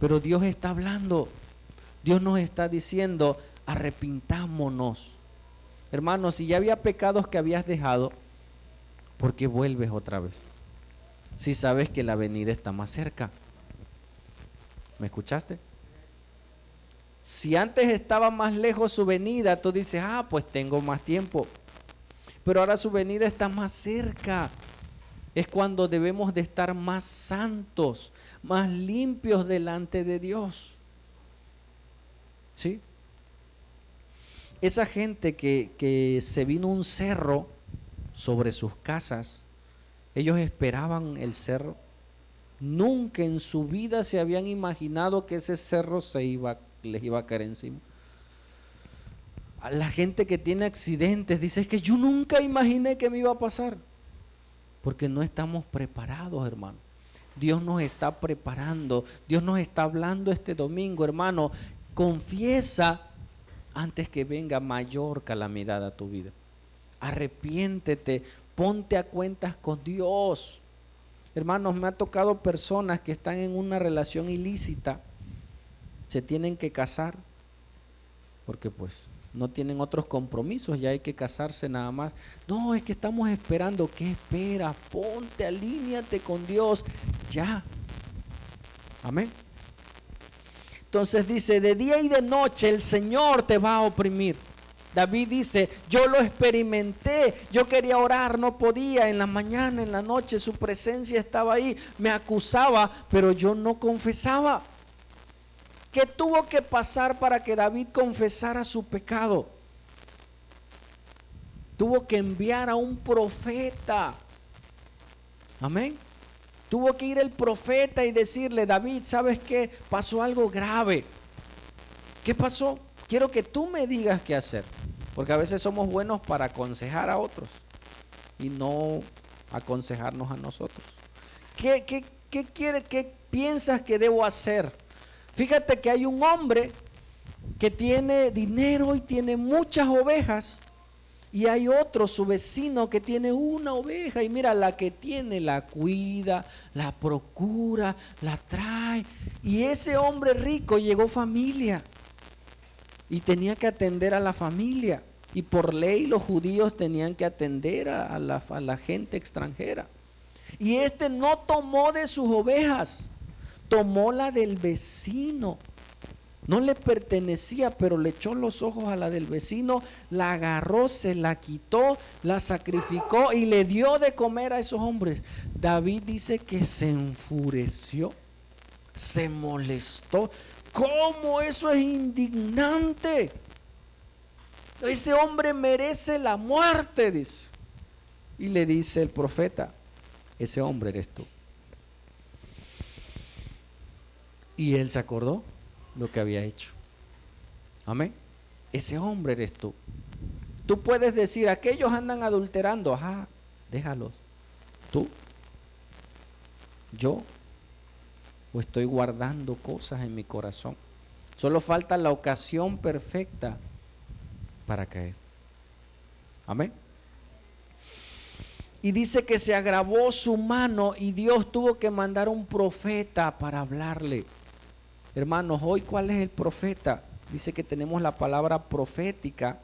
Pero Dios está hablando. Dios nos está diciendo, arrepintámonos. Hermanos, si ya había pecados que habías dejado, ¿por qué vuelves otra vez? Si sabes que la venida está más cerca. ¿Me escuchaste? Si antes estaba más lejos su venida, tú dices, pues tengo más tiempo. Pero ahora su venida está más cerca. Es cuando debemos de estar más santos, más limpios delante de Dios. ¿Sí? Esa gente que se vino un cerro sobre sus casas, ellos esperaban el cerro. Nunca en su vida se habían imaginado que ese cerro les iba a caer encima. A la gente que tiene accidentes dice, es que yo nunca imaginé que me iba a pasar. Porque no estamos preparados, hermano. Dios nos está preparando. Dios nos está hablando este domingo, hermano. Confiesa antes que venga mayor calamidad a tu vida. Arrepiéntete, ponte a cuentas con Dios. Hermanos, me ha tocado personas que están en una relación ilícita, se tienen que casar, porque pues no tienen otros compromisos, ya hay que casarse nada más. No, es que estamos esperando. ¿Qué esperas? Ponte, alíñate con Dios, ya. Amén. Entonces dice, de día y de noche el Señor te va a oprimir. David dice, yo lo experimenté, yo quería orar, no podía, en la mañana, en la noche, su presencia estaba ahí, me acusaba, pero yo no confesaba. ¿Qué tuvo que pasar para que David confesara su pecado? Tuvo que enviar a un profeta. Amén. Tuvo que ir el profeta y decirle, David, ¿sabes qué? Pasó algo grave. ¿Qué pasó? Quiero que tú me digas qué hacer. Porque a veces somos buenos para aconsejar a otros y no aconsejarnos a nosotros. ¿Qué piensas que debo hacer? Fíjate que hay un hombre que tiene dinero y tiene muchas ovejas. Y hay otro, su vecino, que tiene una oveja. Y mira, la que tiene la cuida, la procura, la trae. Y ese hombre rico llegó familia. Y tenía que atender a la familia. Y por ley los judíos tenían que atender a la gente extranjera. Y este no tomó de sus ovejas, tomó la del vecino. No le pertenecía, pero le echó los ojos a la del vecino, la agarró, se la quitó, la sacrificó y le dio de comer a esos hombres. David dice que se enfureció, se molestó. ¿Cómo eso es indignante? Ese hombre merece la muerte, dice. Y le dice el profeta, ese hombre eres tú. Y él se acordó lo que había hecho. Amén. Ese hombre eres tú. Tú puedes decir, aquellos andan adulterando. Ajá, déjalos. ¿Tú? ¿Yo? ¿O estoy guardando cosas en mi corazón? Solo falta la ocasión perfecta para caer. Amén. Y dice que se agravó su mano y Dios tuvo que mandar un profeta para hablarle. Hermanos, hoy ¿cuál es el profeta? Dice que tenemos la palabra profética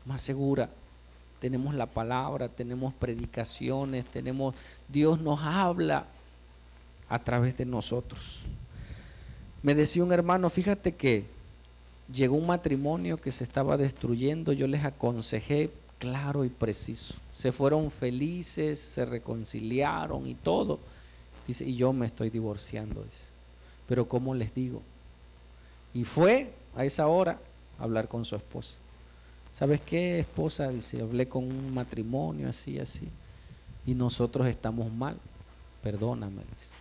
más segura. Tenemos la palabra, tenemos predicaciones, Dios nos habla a través de nosotros. Me decía un hermano, fíjate que llegó un matrimonio que se estaba destruyendo, yo les aconsejé claro y preciso. Se fueron felices, se reconciliaron y todo. Dice, y yo me estoy divorciando, dice. Pero ¿cómo les digo? Y fue a esa hora a hablar con su esposa. ¿Sabes qué, esposa? Dice, hablé con un matrimonio así, así. Y nosotros estamos mal. Perdóname, dice.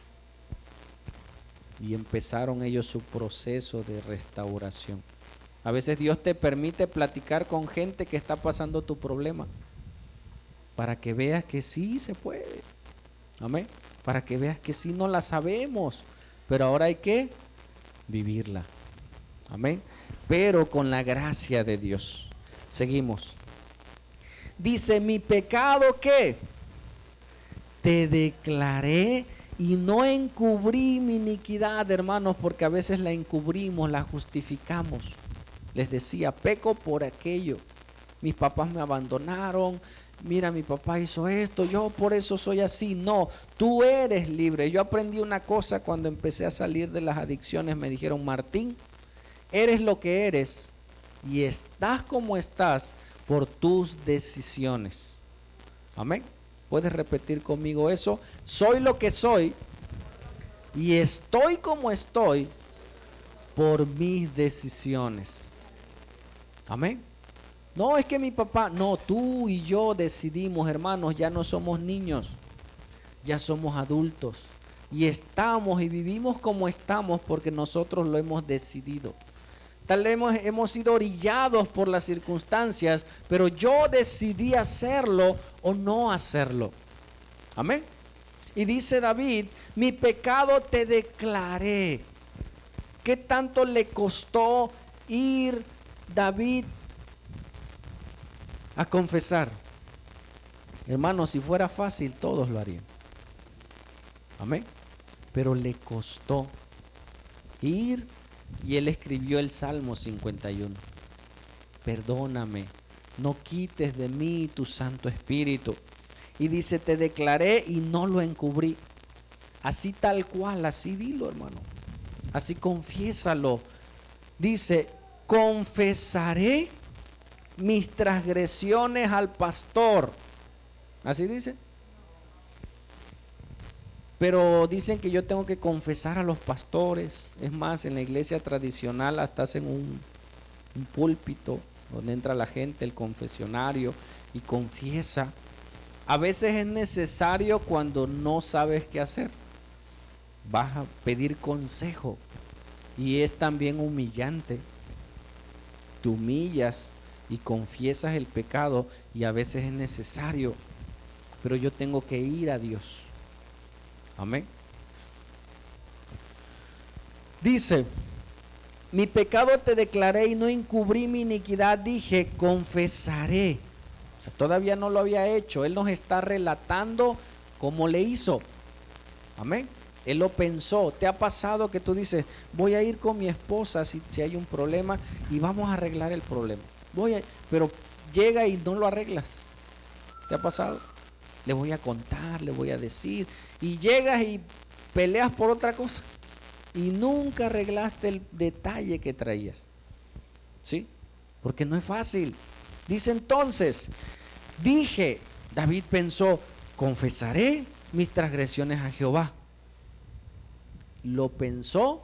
y empezaron ellos su proceso de restauración. A veces Dios te permite platicar con gente que está pasando tu problema para que veas que sí se puede. Amén. Para que veas que sí no la sabemos, pero ahora hay que vivirla. Amén. Pero con la gracia de Dios. Seguimos. Dice, mi pecado, ¿qué? Te declaré y no encubrí mi iniquidad, hermanos, porque a veces la encubrimos, la justificamos. Les decía, peco por aquello. Mis papás me abandonaron. Mira, mi papá hizo esto, yo por eso soy así. No, tú eres libre. Yo aprendí una cosa cuando empecé a salir de las adicciones. Me dijeron, Martín, eres lo que eres y estás como estás por tus decisiones. Amén. ¿Puedes repetir conmigo eso? Soy lo que soy y estoy como estoy por mis decisiones. Amén. No, es que mi papá, no, tú y yo decidimos, hermanos, ya no somos niños, ya somos adultos y estamos y vivimos como estamos porque nosotros lo hemos decidido. Tal vez hemos sido orillados por las circunstancias, pero yo decidí hacerlo o no hacerlo. Amén. Y dice David, mi pecado te declaré. ¿Qué tanto le costó ir David a confesar? Hermanos, si fuera fácil, todos lo harían. Amén. Pero le costó ir y él escribió el Salmo 51. Perdóname, no quites de mí tu Santo Espíritu. Y dice, te declaré y no lo encubrí. Así tal cual, así dilo, hermano. Así confiésalo. Dice, confesaré mis transgresiones al pastor. Así dice. Pero dicen que yo tengo que confesar a los pastores. Es más, en la iglesia tradicional hasta hacen un púlpito donde entra la gente, el confesionario, y confiesa. A veces es necesario cuando no sabes qué hacer. Vas a pedir consejo y es también humillante. Te humillas y confiesas el pecado y a veces es necesario, pero yo tengo que ir a Dios. Amén. Dice, mi pecado te declaré y no encubrí mi iniquidad, dije, confesaré. O sea, todavía no lo había hecho. Él nos está relatando cómo le hizo. Amén. Él lo pensó. ¿Te ha pasado que tú dices, voy a ir con mi esposa si hay un problema y vamos a arreglar el problema? Pero llega y no lo arreglas. ¿Te ha pasado? Le voy a contar, le voy a decir. Y llegas y peleas por otra cosa. Y nunca arreglaste el detalle que traías. ¿Sí? Porque no es fácil. Dice entonces, David pensó, confesaré mis transgresiones a Jehová. Lo pensó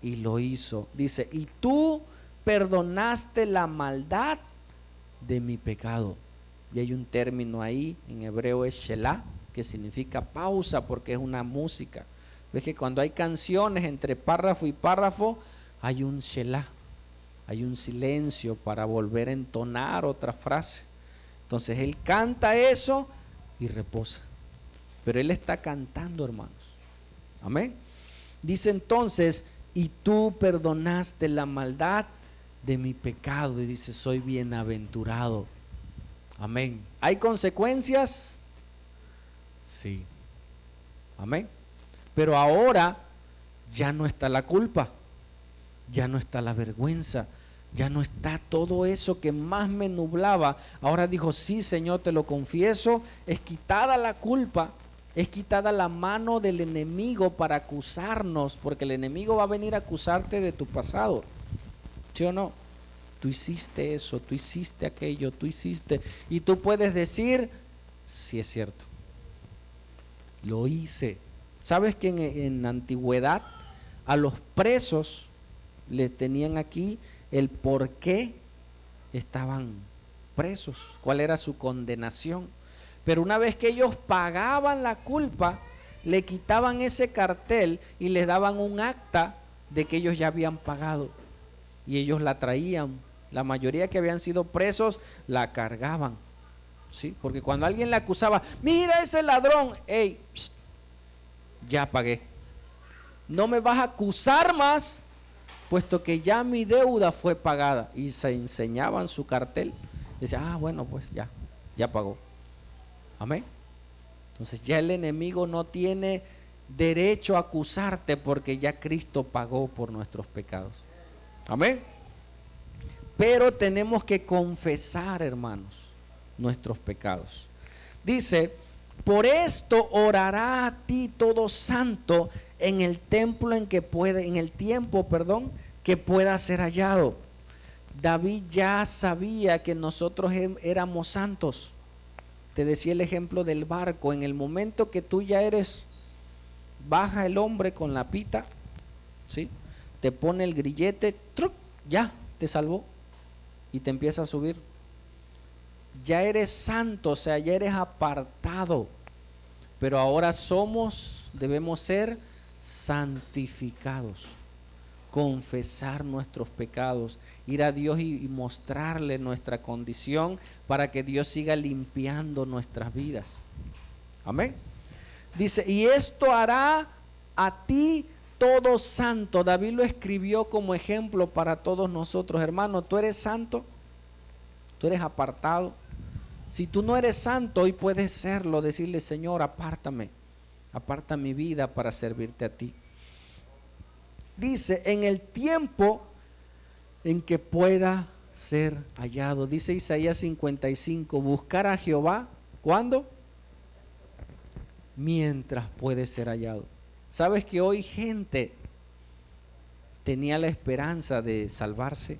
y lo hizo. Dice, y tú perdonaste la maldad de mi pecado. Y hay un término ahí, en hebreo es Shelah, que significa pausa porque es una música. Ves que cuando hay canciones entre párrafo y párrafo, hay un Shelah, hay un silencio para volver a entonar otra frase. Entonces él canta eso y reposa. Pero él está cantando, hermanos. Amén. Dice entonces, y tú perdonaste la maldad de mi pecado. Y dice, soy bienaventurado. Amén. ¿Hay consecuencias? Sí. Amén. Pero ahora ya no está la culpa, ya no está la vergüenza, ya no está todo eso que más me nublaba. Ahora dijo, sí, Señor, te lo confieso, es quitada la culpa, es quitada la mano del enemigo para acusarnos, porque el enemigo va a venir a acusarte de tu pasado. ¿Sí o no? Tú hiciste eso, tú hiciste aquello, tú hiciste, y tú puedes decir, sí es cierto, lo hice. ¿Sabes que en la antigüedad a los presos le tenían aquí el por qué estaban presos? ¿Cuál era su condenación? Pero una vez que ellos pagaban la culpa, le quitaban ese cartel y les daban un acta de que ellos ya habían pagado. Y ellos la traían. La mayoría que habían sido presos la cargaban. ¿Sí? Porque cuando alguien le acusaba, mira ese ladrón, hey, psst, ya pagué. No me vas a acusar más, puesto que ya mi deuda fue pagada. Y se enseñaban su cartel. Decía, bueno, pues ya pagó. Amén. Entonces ya el enemigo no tiene derecho a acusarte porque ya Cristo pagó por nuestros pecados. Amén. Pero tenemos que confesar, hermanos, nuestros pecados. Dice, por esto orará a ti todo santo en el templo en el tiempo, que pueda ser hallado. David ya sabía que nosotros éramos santos. Te decía el ejemplo del barco. En el momento que tú ya baja el hombre con la pita, ¿sí? Te pone el grillete, ¡truc! Ya te salvó y te empieza a subir. Ya eres santo, o sea, ya eres apartado. Pero ahora debemos ser santificados. Confesar nuestros pecados, ir a Dios y mostrarle nuestra condición para que Dios siga limpiando nuestras vidas. Amén. Dice, y esto hará a ti todo santo. David lo escribió como ejemplo para todos nosotros. Hermano, tú eres santo, tú eres apartado. Si tú no eres santo, hoy puedes serlo, decirle, Señor, aparta mi vida para servirte a ti. Dice, en el tiempo en que pueda ser hallado. Dice Isaías 55, buscar a Jehová, ¿cuándo? Mientras puede ser hallado. ¿Sabes que hoy gente tenía la esperanza de salvarse,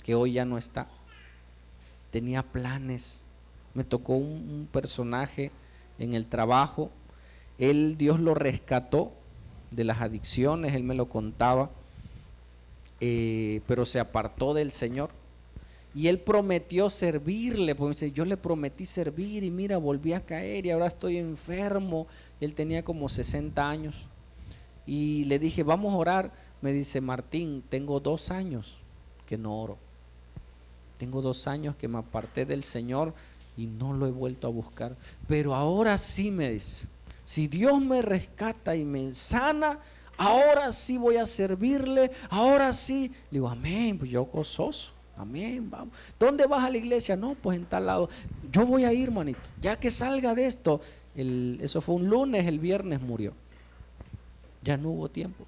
que hoy ya no está? Tenía planes. Me tocó un personaje en el trabajo. Dios lo rescató de las adicciones, él me lo contaba, pero se apartó del Señor y él prometió servirle, porque dice, yo le prometí servir y mira, volví a caer y ahora estoy enfermo. Él tenía como 60 años y le dije, vamos a orar. Me dice, Martín, tengo 2 años que no oro, tengo 2 años que me aparté del Señor y no lo he vuelto a buscar, pero ahora sí, me dice, si Dios me rescata y me sana, ahora sí voy a servirle, ahora sí. Le digo, amén, pues yo gozoso, amén, vamos. ¿Dónde vas a la iglesia? No, pues en tal lado. Yo voy a ir, manito, ya que salga de esto. Eso fue un lunes, el viernes murió. Ya no hubo tiempo.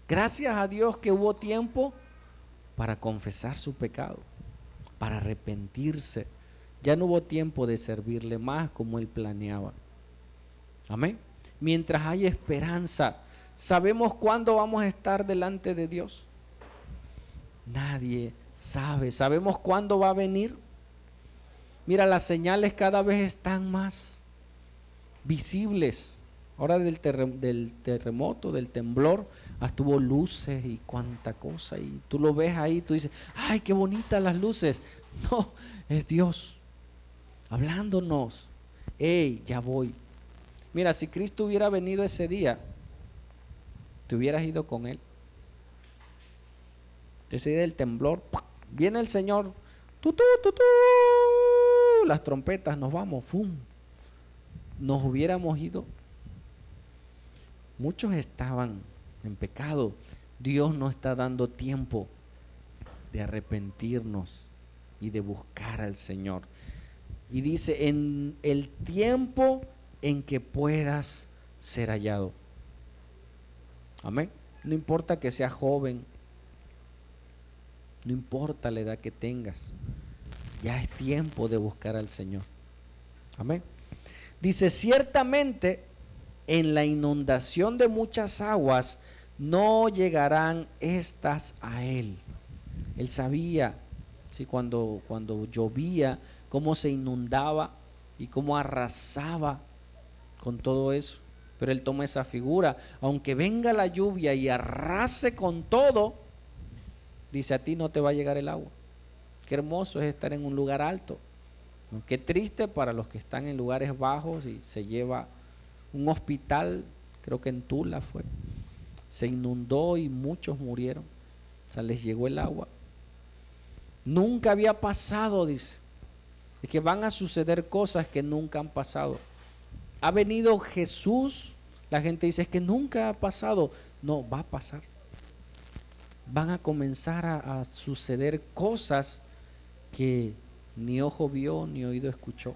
Gracias a Dios que hubo tiempo para confesar su pecado, para arrepentirse. Ya no hubo tiempo de servirle más como él planeaba. Amén. Mientras hay esperanza, ¿sabemos cuándo vamos a estar delante de Dios? Nadie sabe. ¿Sabemos cuándo va a venir? Mira, las señales cada vez están más visibles. Ahora del terremoto, del temblor, hasta hubo luces y cuánta cosa. Y tú lo ves ahí, tú dices, ay, qué bonitas las luces. No, es Dios hablándonos. Hey, ya voy. Mira, si Cristo hubiera venido ese día, te hubieras ido con Él. Ese día del temblor, ¡puc! Viene el Señor, tutú, tutú, las trompetas, nos vamos, ¡fum! Nos hubiéramos ido. Muchos estaban en pecado. Dios no está dando tiempo de arrepentirnos y de buscar al Señor. Y dice, en el tiempo en que puedas ser hallado. Amén. No importa que seas joven, no importa la edad que tengas, ya es tiempo de buscar al Señor. Amén. Dice, ciertamente en la inundación de muchas aguas no llegarán estas a él. Él sabía, ¿sí? cuando llovía, cómo se inundaba y cómo arrasaba con todo eso. Pero él toma esa figura, aunque venga la lluvia y arrase con todo, dice, a ti no te va a llegar el agua. Qué hermoso es estar en un lugar alto. Qué triste para los que están en lugares bajos y se lleva un hospital, creo que en Tula fue, se inundó y muchos murieron. O sea, les llegó el agua. Nunca había pasado, dice. Es que van a suceder cosas que nunca han pasado. Ha venido Jesús, la gente dice, es que nunca ha pasado. No, va a pasar. Van a comenzar a suceder cosas que ni ojo vio ni oído escuchó,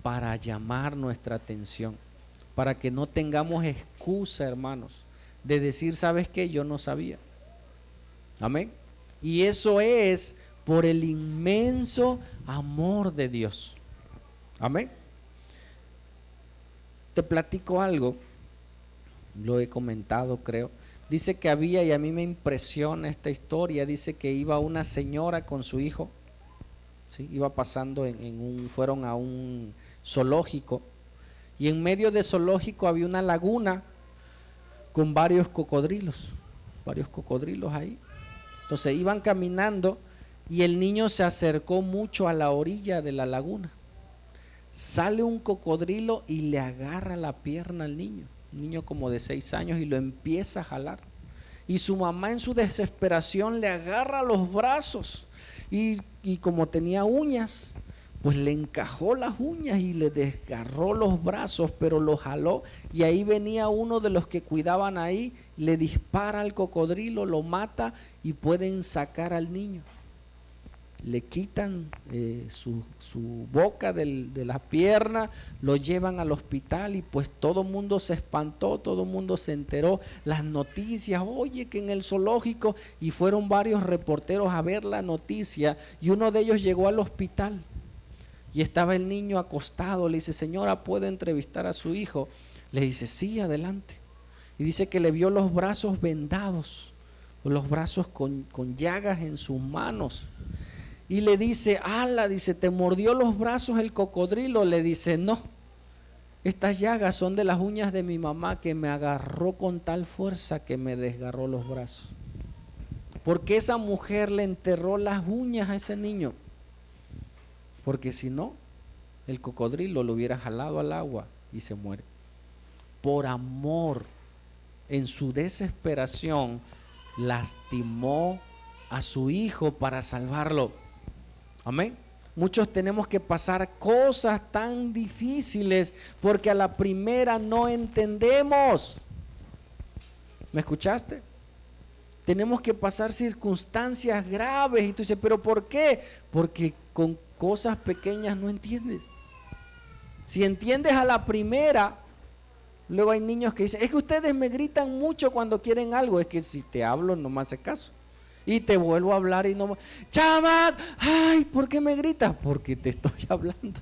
para llamar nuestra atención, para que no tengamos excusa, hermanos, de decir, ¿sabes qué? Yo no sabía. Amén. Y eso es por el inmenso amor de Dios. Amén. Te platico algo, lo he comentado, creo. Dice que había, y a mí me impresiona esta historia, dice que iba una señora con su hijo, ¿sí? Iba pasando fueron a un zoológico, y en medio del zoológico había una laguna con varios cocodrilos ahí. Entonces iban caminando y el niño se acercó mucho a la orilla de la laguna. Sale un cocodrilo y le agarra la pierna al niño, un niño como de 6 años, y lo empieza a jalar. Y su mamá en su desesperación le agarra los brazos y como tenía uñas, pues le encajó las uñas y le desgarró los brazos, pero lo jaló, y ahí venía uno de los que cuidaban ahí, le dispara al cocodrilo, lo mata y pueden sacar al niño. Le quitan su boca de la pierna, lo llevan al hospital y pues todo el mundo se espantó, todo el mundo se enteró, las noticias, oye que en el zoológico, y fueron varios reporteros a ver la noticia, y uno de ellos llegó al hospital y estaba el niño acostado. Le dice, señora, ¿puedo entrevistar a su hijo? Le dice, sí, adelante. Y dice que le vio los brazos vendados, los brazos con llagas en sus manos. Y le dice, ala, dice, ¿te mordió los brazos el cocodrilo? Le dice, no, estas llagas son de las uñas de mi mamá, que me agarró con tal fuerza que me desgarró los brazos. Porque esa mujer le enterró las uñas a ese niño, porque si no, el cocodrilo lo hubiera jalado al agua y se muere. Por amor, en su desesperación, lastimó a su hijo para salvarlo. Amén. Muchos tenemos que pasar cosas tan difíciles porque a la primera no entendemos. ¿Me escuchaste? Tenemos que pasar circunstancias graves y tú dices, ¿pero por qué? Porque con cosas pequeñas no entiendes. Si entiendes a la primera, luego hay niños que dicen, es que ustedes me gritan mucho cuando quieren algo. Es que si te hablo no me hace caso. Y te vuelvo a hablar y no, chamac, ay, ¿por qué me gritas? Porque te estoy hablando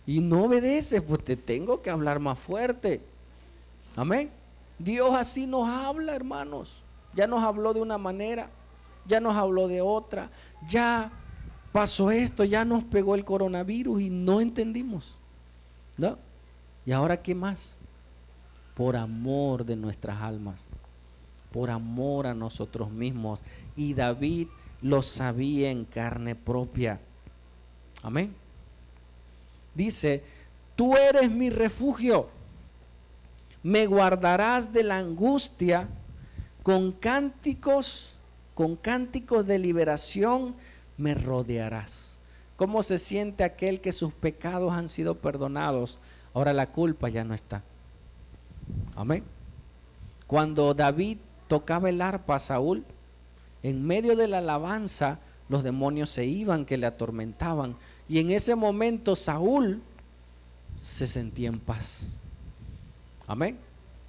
y no obedeces, pues te tengo que hablar más fuerte. Amén. Dios así nos habla, hermanos. Ya nos habló de una manera, ya nos habló de otra, ya pasó esto, ya nos pegó el coronavirus y no entendimos, ¿no? ¿Y ahora qué más? Por amor de nuestras almas, por amor a nosotros mismos. Y David lo sabía en carne propia. Amén. Dice, tú eres mi refugio, me guardarás de la angustia, con cánticos de liberación me rodearás. ¿Cómo se siente aquel que sus pecados han sido perdonados? Ahora la culpa ya no está. Amén. Cuando David tocaba el arpa a Saúl, en medio de la alabanza, los demonios se iban que le atormentaban, y en ese momento Saúl se sentía en paz. Amén.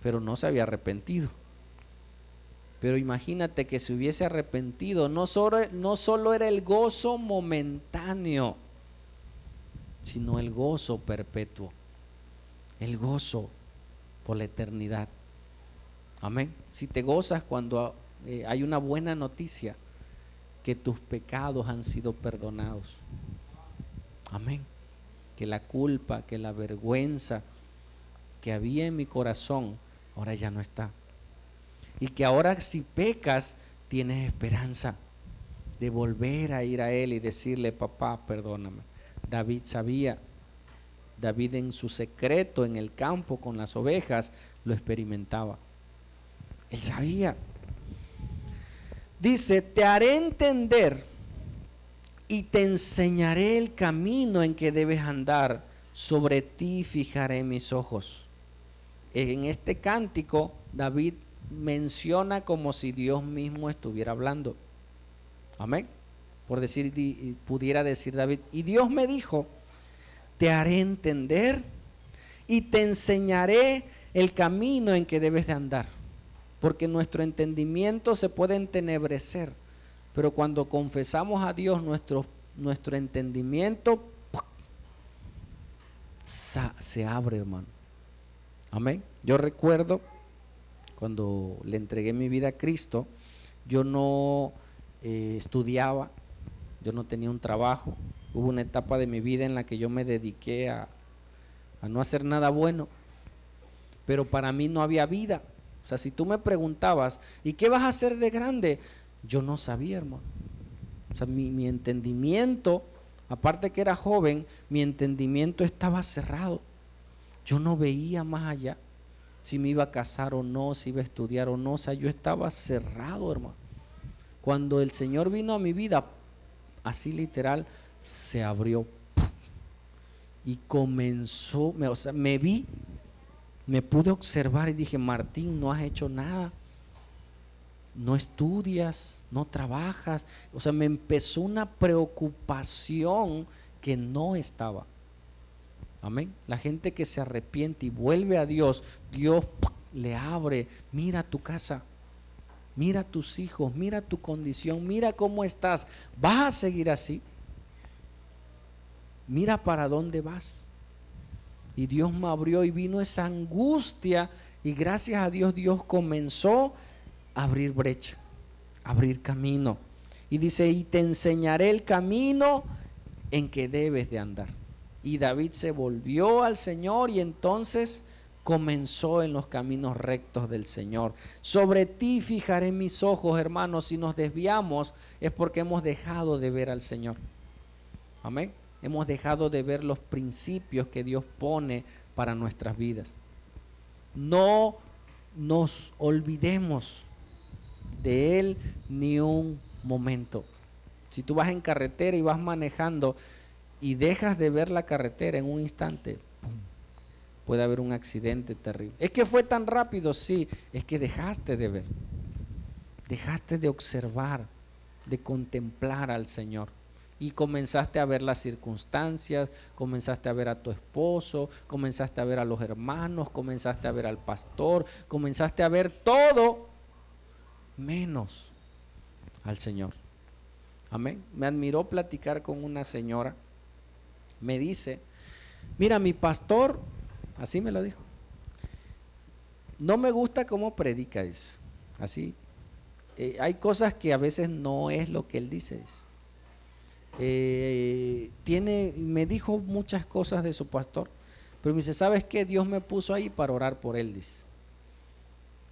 Pero no se había arrepentido. Pero imagínate que se hubiese arrepentido, no solo era el gozo momentáneo, sino el gozo perpetuo, el gozo por la eternidad. Amén. Si te gozas cuando hay una buena noticia, que tus pecados han sido perdonados. Amén. Que la culpa, que la vergüenza que había en mi corazón, ahora ya no está. Y que ahora si pecas, tienes esperanza de volver a ir a Él y decirle, papá, perdóname. David sabía David en su secreto, en el campo, con las ovejas, lo experimentaba. Él sabía. Dice, te haré entender y te enseñaré el camino en que debes andar. Sobre ti fijaré mis ojos. En este cántico, David menciona como si Dios mismo estuviera hablando. Amén. Por decir, pudiera decir David, y Dios me dijo, te haré entender y te enseñaré el camino en que debes de andar. Porque nuestro entendimiento se puede entenebrecer, pero cuando confesamos a Dios, nuestro entendimiento se abre, hermano. Amén. Yo recuerdo cuando le entregué mi vida a Cristo, yo no estudiaba, yo no tenía un trabajo. Hubo una etapa de mi vida en la que yo me dediqué a no hacer nada bueno, pero para mí no había vida. O sea, si tú me preguntabas, ¿y qué vas a hacer de grande? Yo no sabía, hermano. O sea, mi entendimiento, aparte que era joven, mi entendimiento estaba cerrado. Yo no veía más allá, si me iba a casar o no, si iba a estudiar o no. O sea, yo estaba cerrado, hermano. Cuando el Señor vino a mi vida, así literal, se abrió y comenzó, o sea, me vi, me pude observar y dije, Martín, no has hecho nada, no estudias, no trabajas. O sea, me empezó una preocupación que no estaba. Amén. La gente que se arrepiente y vuelve a Dios, Dios le abre, mira tu casa, mira tus hijos, mira tu condición, mira cómo estás, vas a seguir así, mira para dónde vas. Y Dios me abrió y vino esa angustia y gracias a Dios, Dios comenzó a abrir brecha, a abrir camino. Y dice, y te enseñaré el camino en que debes de andar. Y David se volvió al Señor y entonces comenzó en los caminos rectos del Señor. Sobre ti fijaré mis ojos, hermanos. Si nos desviamos es porque hemos dejado de ver al Señor. Amén. Hemos dejado de ver los principios que Dios pone para nuestras vidas. No nos olvidemos de Él ni un momento. Si tú vas en carretera y vas manejando y dejas de ver la carretera en un instante, ¡pum!, puede haber un accidente terrible. Es que fue tan rápido, sí, es que dejaste de ver, dejaste de observar, de contemplar al Señor. Y comenzaste a ver las circunstancias, comenzaste a ver a tu esposo, comenzaste a ver a los hermanos, comenzaste a ver al pastor, comenzaste a ver todo menos al Señor. Amén. Me admiró platicar con una señora. Me dice, mira, mi pastor, así me lo dijo, no me gusta cómo predica eso. Así, hay cosas que a veces no es lo que él dice. Me dijo muchas cosas de su pastor, pero me dice, ¿sabes qué? Dios me puso ahí para orar por él, dice.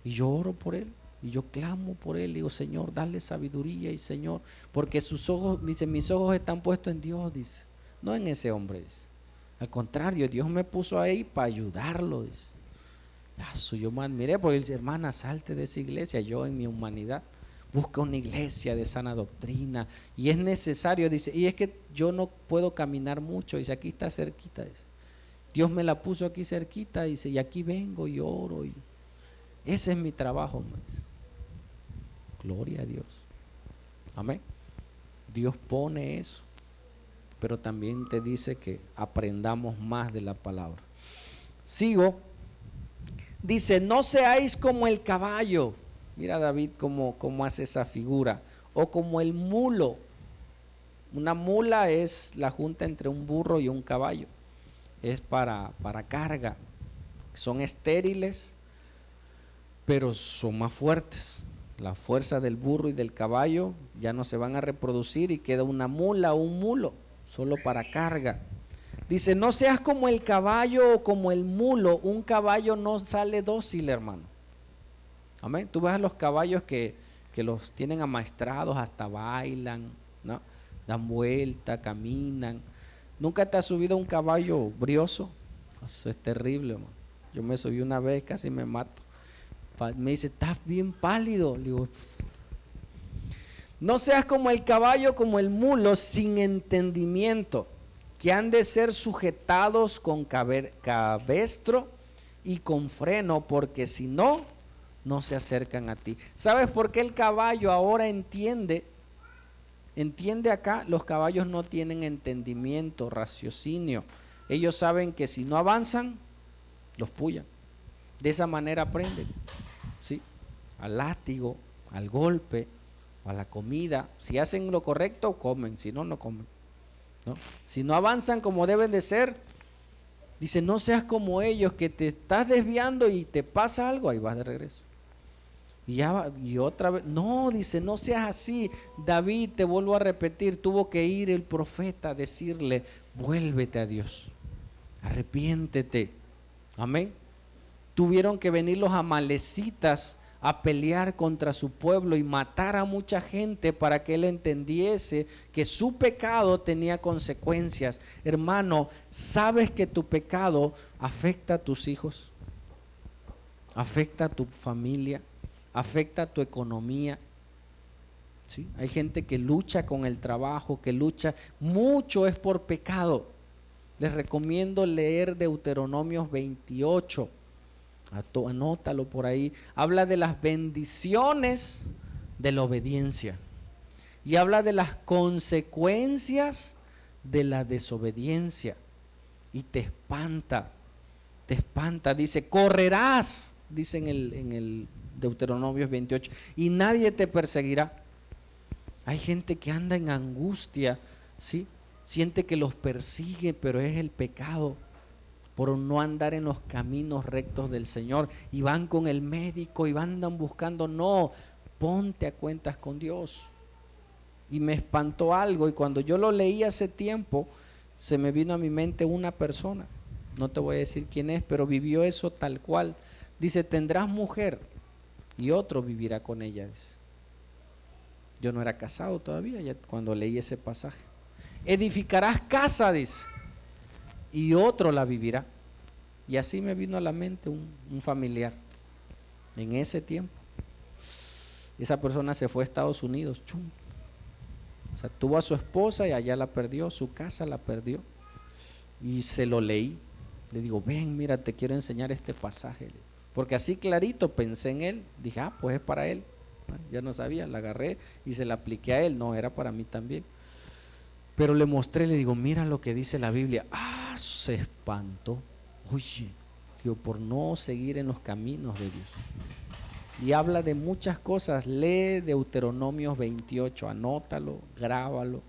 Y yo oro por él, y yo clamo por él, digo, Señor, dale sabiduría, y Señor, porque sus ojos, dice, mis ojos están puestos en Dios, dice, no en ese hombre, dice. Al contrario, Dios me puso ahí para ayudarlo, dice. Yo me admiré porque él dice, hermana, salte de esa iglesia. Yo en mi humanidad busca una iglesia de sana doctrina y es necesario, dice, y es que yo no puedo caminar mucho, dice, aquí está cerquita, dice. Dios me la puso aquí cerquita, dice, y aquí vengo y oro, y ese es mi trabajo, dice. Gloria a Dios. Amén. Dios pone eso, pero también te dice que aprendamos más de la palabra. Sigo. Dice, no seáis como el caballo. Mira David cómo hace esa figura. O como el mulo. Una mula es la junta entre un burro y un caballo. Es para carga. Son estériles, pero son más fuertes. La fuerza del burro y del caballo ya no se van a reproducir y queda una mula o un mulo, solo para carga. Dice, no seas como el caballo o como el mulo. Un caballo no sale dócil, hermano. Amén. Tú ves a los caballos que los tienen amaestrados, hasta bailan, ¿no? Dan vuelta, caminan. ¿Nunca te has subido a un caballo brioso? Eso es terrible, hermano. Yo me subí una vez, casi me mato. Me dice, estás bien pálido. Le digo, no seas como el caballo, como el mulo, sin entendimiento, que han de ser sujetados con cabestro y con freno, porque si no, no se acercan a ti. ¿Sabes por qué el caballo ahora entiende? Entiende acá, los caballos no tienen entendimiento, raciocinio. Ellos saben que si no avanzan, los pullan. De esa manera aprenden, ¿sí? Al látigo, al golpe, a la comida. Si hacen lo correcto, comen, si no, no comen, ¿no? Si no avanzan como deben de ser, dice, no seas como ellos, que te estás desviando y te pasa algo, ahí vas de regreso. Y ya y otra vez, no, dice, no seas así. David, te vuelvo a repetir, tuvo que ir el profeta a decirle, vuélvete a Dios, arrepiéntete. Amén. Tuvieron que venir los amalecitas a pelear contra su pueblo y matar a mucha gente para que él entendiese que su pecado tenía consecuencias. Hermano, ¿sabes que tu pecado afecta a tus hijos? Afecta a tu familia, afecta a tu economía. ¿Sí? Hay gente que lucha con el trabajo, que lucha, mucho es por pecado. Les recomiendo leer Deuteronomios 28. Anótalo por ahí. Habla de las bendiciones de la obediencia y habla de las consecuencias de la desobediencia, y te espanta, dice, correrás, dice en el Deuteronomios 28, y nadie te perseguirá. Hay gente que anda en angustia, ¿sí? Siente que los persigue, pero es el pecado por no andar en los caminos rectos del Señor, y van con el médico y andan buscando. No, ponte a cuentas con Dios. Y me espantó algo, y cuando yo lo leí hace tiempo, se me vino a mi mente una persona, no te voy a decir quién es, pero vivió eso tal cual. Dice, tendrás mujer y otro vivirá con ella, dice. Yo no era casado todavía ya cuando leí ese pasaje. Edificarás casa, dice, y otro la vivirá. Y así me vino a la mente un familiar en ese tiempo. Esa persona se fue a Estados Unidos, chum. O sea, tuvo a su esposa y allá la perdió, su casa la perdió. Y se lo leí. Le digo, ven, mira, te quiero enseñar este pasaje. Porque así clarito pensé en él. Dije, pues es para él. Ya no sabía, la agarré y se la apliqué a él. No, era para mí también. Pero le mostré, le digo, mira lo que dice la Biblia. Se espantó. Oye, digo, por no seguir en los caminos de Dios. Y habla de muchas cosas. Lee Deuteronomios 28, anótalo, grábalo,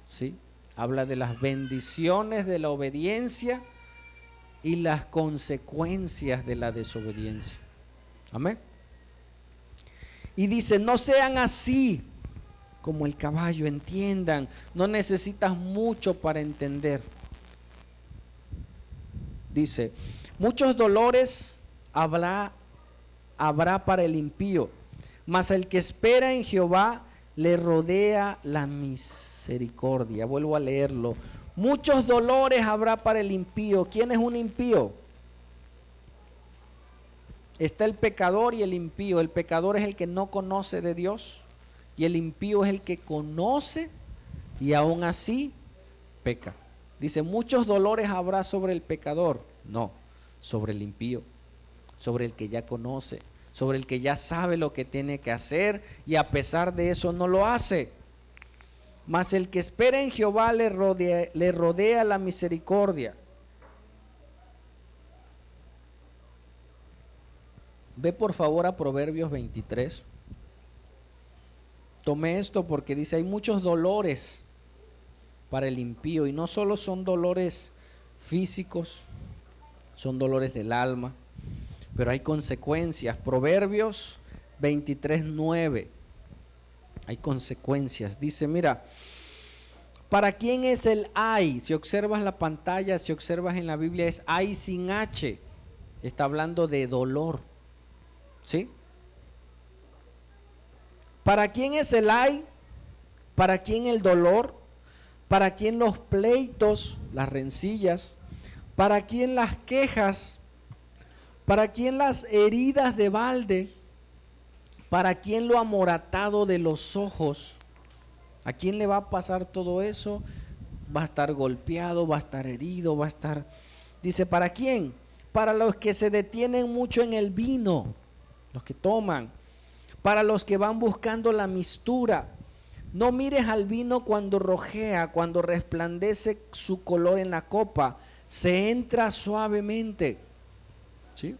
¿sí? Habla de las bendiciones de la obediencia y las consecuencias de la desobediencia. Amén. Y dice, no sean así como el caballo, entiendan, no necesitas mucho para entender. Dice, muchos dolores habrá para el impío, mas el que espera en Jehová le rodea la misericordia. Vuelvo a leerlo. Muchos dolores habrá para el impío. ¿Quién es un impío? Está el pecador y el impío. El pecador es el que no conoce de Dios, y el impío es el que conoce y aún así peca. Dice, muchos dolores habrá sobre el pecador. No, sobre el impío, sobre el que ya conoce, sobre el que ya sabe lo que tiene que hacer y a pesar de eso no lo hace. Mas el que espera en Jehová le rodea la misericordia. Ve por favor a Proverbios 23. Tomé esto porque dice, hay muchos dolores para el impío, y no solo son dolores físicos, son dolores del alma, pero hay consecuencias. Proverbios 23:9. Hay consecuencias. Dice, mira, ¿para quién es el ay? Si observas la pantalla, si observas en la Biblia, es ay sin H. Está hablando de dolor, ¿sí? ¿Para quién es el ay? ¿Para quién el dolor? ¿Para quién los pleitos, las rencillas? ¿Para quién las quejas? ¿Para quién las heridas de balde? ¿Para quién lo amoratado de los ojos? ¿A quién le va a pasar todo eso? Va a estar golpeado, va a estar herido, va a estar... Dice, ¿para quién? Para los que se detienen mucho en el vino, los que toman. Para los que van buscando la mistura. No mires al vino cuando rojea, cuando resplandece su color en la copa. Se entra suavemente. ¿Sí?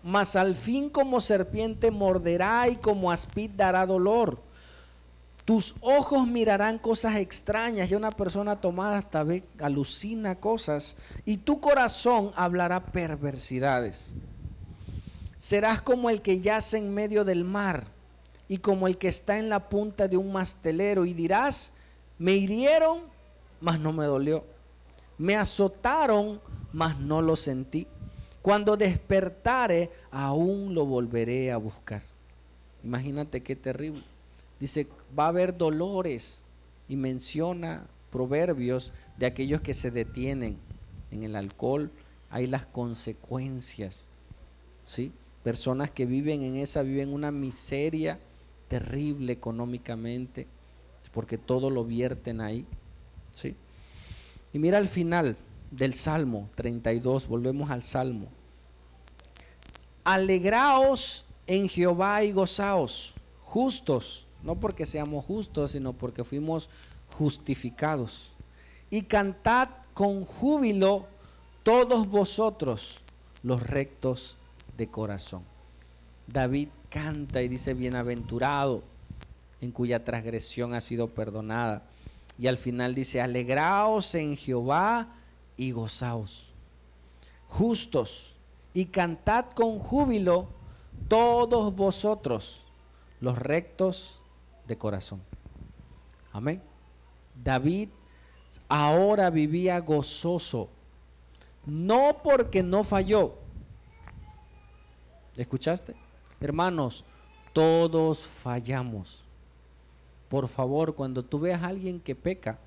Mas al fin como serpiente morderá y como aspid dará dolor. Tus ojos mirarán cosas extrañas, y una persona tomada hasta ve, alucina cosas, y tu corazón hablará perversidades. Serás como el que yace en medio del mar, y como el que está en la punta de un mastelero, y dirás, me hirieron, mas no me dolió. Me azotaron, mas no lo sentí. Cuando despertare, aún lo volveré a buscar. Imagínate qué terrible. Dice, va a haber dolores, y menciona proverbios de aquellos que se detienen en el alcohol. Hay las consecuencias, ¿sí? Personas que viven viven una miseria terrible económicamente, porque todo lo vierten ahí, ¿sí? Y mira al final del Salmo 32, volvemos al Salmo. Alegraos en Jehová y gozaos, justos, no porque seamos justos, sino porque fuimos justificados. Y cantad con júbilo todos vosotros, los rectos de corazón. David canta y dice, bienaventurado en cuya transgresión ha sido perdonada. Y al final dice, alegraos en Jehová y gozaos, justos, y cantad con júbilo todos vosotros, los rectos de corazón. Amén. David ahora vivía gozoso, no porque no falló. ¿Escuchaste? Hermanos, todos fallamos. Por favor, cuando tú veas a alguien que peca,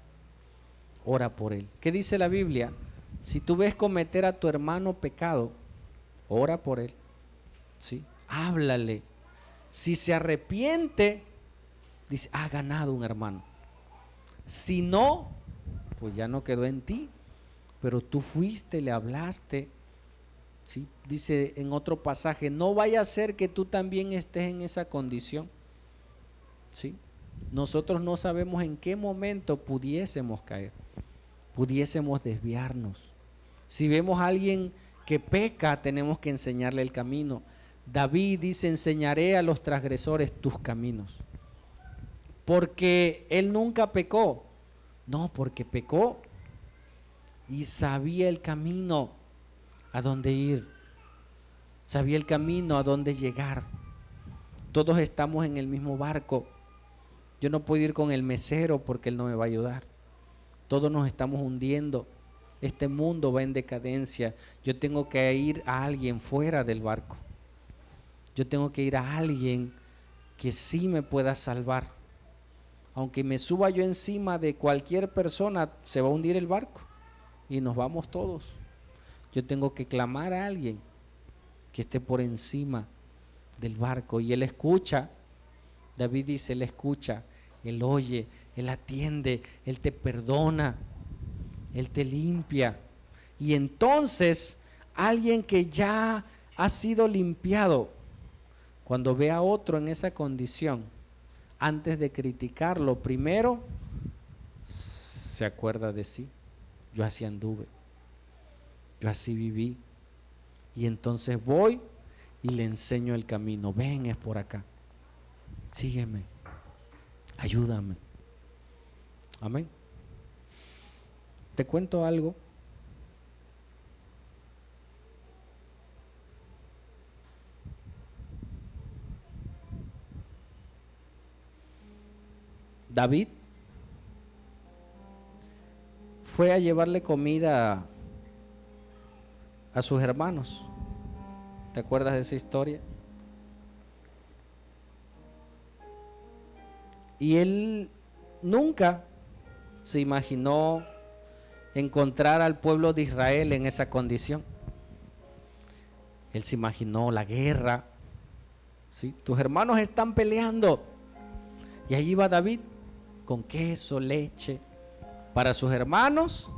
ora por él. ¿Qué dice la Biblia? Si tú ves cometer a tu hermano pecado, ora por él. ¿Sí? Háblale. Si se arrepiente, dice, ha ganado un hermano. Si no, pues ya no quedó en ti, pero tú fuiste, le hablaste. ¿Sí? Dice en otro pasaje, no vaya a ser que tú también estés en esa condición. ¿Sí? Nosotros no sabemos en qué momento pudiésemos caer, pudiésemos desviarnos. Si vemos a alguien que peca, tenemos que enseñarle el camino. David dice, enseñaré a los transgresores tus caminos. Porque él nunca pecó. No, porque pecó y sabía el camino a dónde ir. Sabía el camino a dónde llegar. Todos estamos en el mismo barco. Yo no puedo ir con el mesero porque él no me va a ayudar. Todos nos estamos hundiendo. Este mundo va en decadencia. Yo tengo que ir a alguien fuera del barco. Yo tengo que ir a alguien que sí me pueda salvar. Aunque me suba yo encima de cualquier persona, se va a hundir el barco y nos vamos todos. Yo tengo que clamar a alguien que esté por encima del barco, y él escucha. David dice, él escucha, él oye, él atiende, él te perdona, él te limpia. Y entonces alguien que ya ha sido limpiado, cuando ve a otro en esa condición, antes de criticarlo, primero se acuerda de sí. Yo así anduve, yo así viví, y entonces voy y le enseño el camino. Ven, es por acá, sígueme, ayúdame. Amén. Te cuento algo. David fue a llevarle comida a sus hermanos. ¿Te acuerdas de esa historia? Y él nunca se imaginó encontrar al pueblo de Israel en esa condición. Él se imaginó la guerra, ¿sí? Tus hermanos están peleando. Y ahí va David con queso, leche, para sus hermanos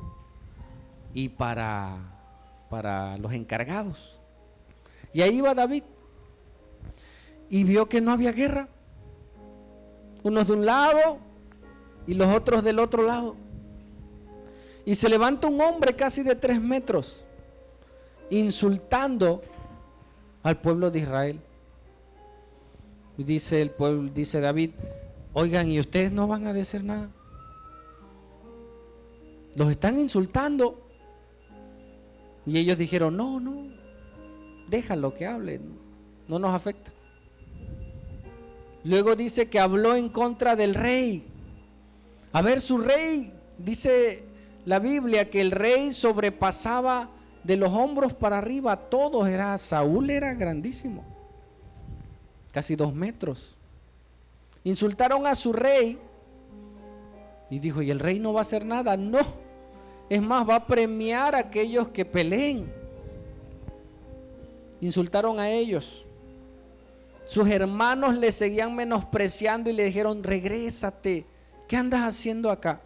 y para los encargados. Y ahí va David y vio que no había guerra. Unos de un lado y los otros del otro lado. Y se levanta un hombre casi de 3 metros, insultando al pueblo de Israel. Y dice el pueblo, dice David: oigan, ¿y ustedes no van a decir nada? Los están insultando. Y ellos dijeron: no, déjalo que hable, no nos afecta. Luego dice que habló en contra del rey. A ver, su rey, dice la Biblia que el rey sobrepasaba de los hombros para arriba a todos. Saúl era grandísimo, casi 2 metros. Insultaron a su rey y dijo: ¿y el rey no va a hacer nada? No, es más, va a premiar a aquellos que peleen. Insultaron a ellos. Sus hermanos le seguían menospreciando y le dijeron: regrésate, ¿qué andas haciendo acá?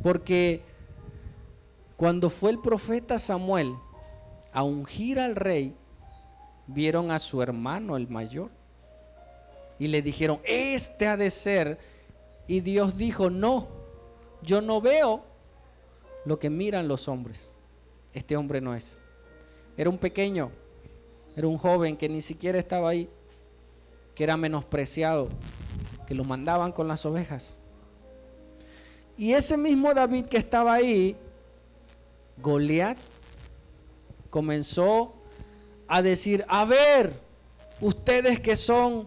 Porque cuando fue el profeta Samuel a ungir al rey, vieron a su hermano, el mayor, y le dijeron: este ha de ser. Y Dios dijo: no, yo no veo lo que miran los hombres. Este hombre no es. Era un pequeño, era un joven que ni siquiera estaba ahí, que era menospreciado, que lo mandaban con las ovejas. Y ese mismo David que estaba ahí, Goliat, comenzó a decir: a ver, ustedes que son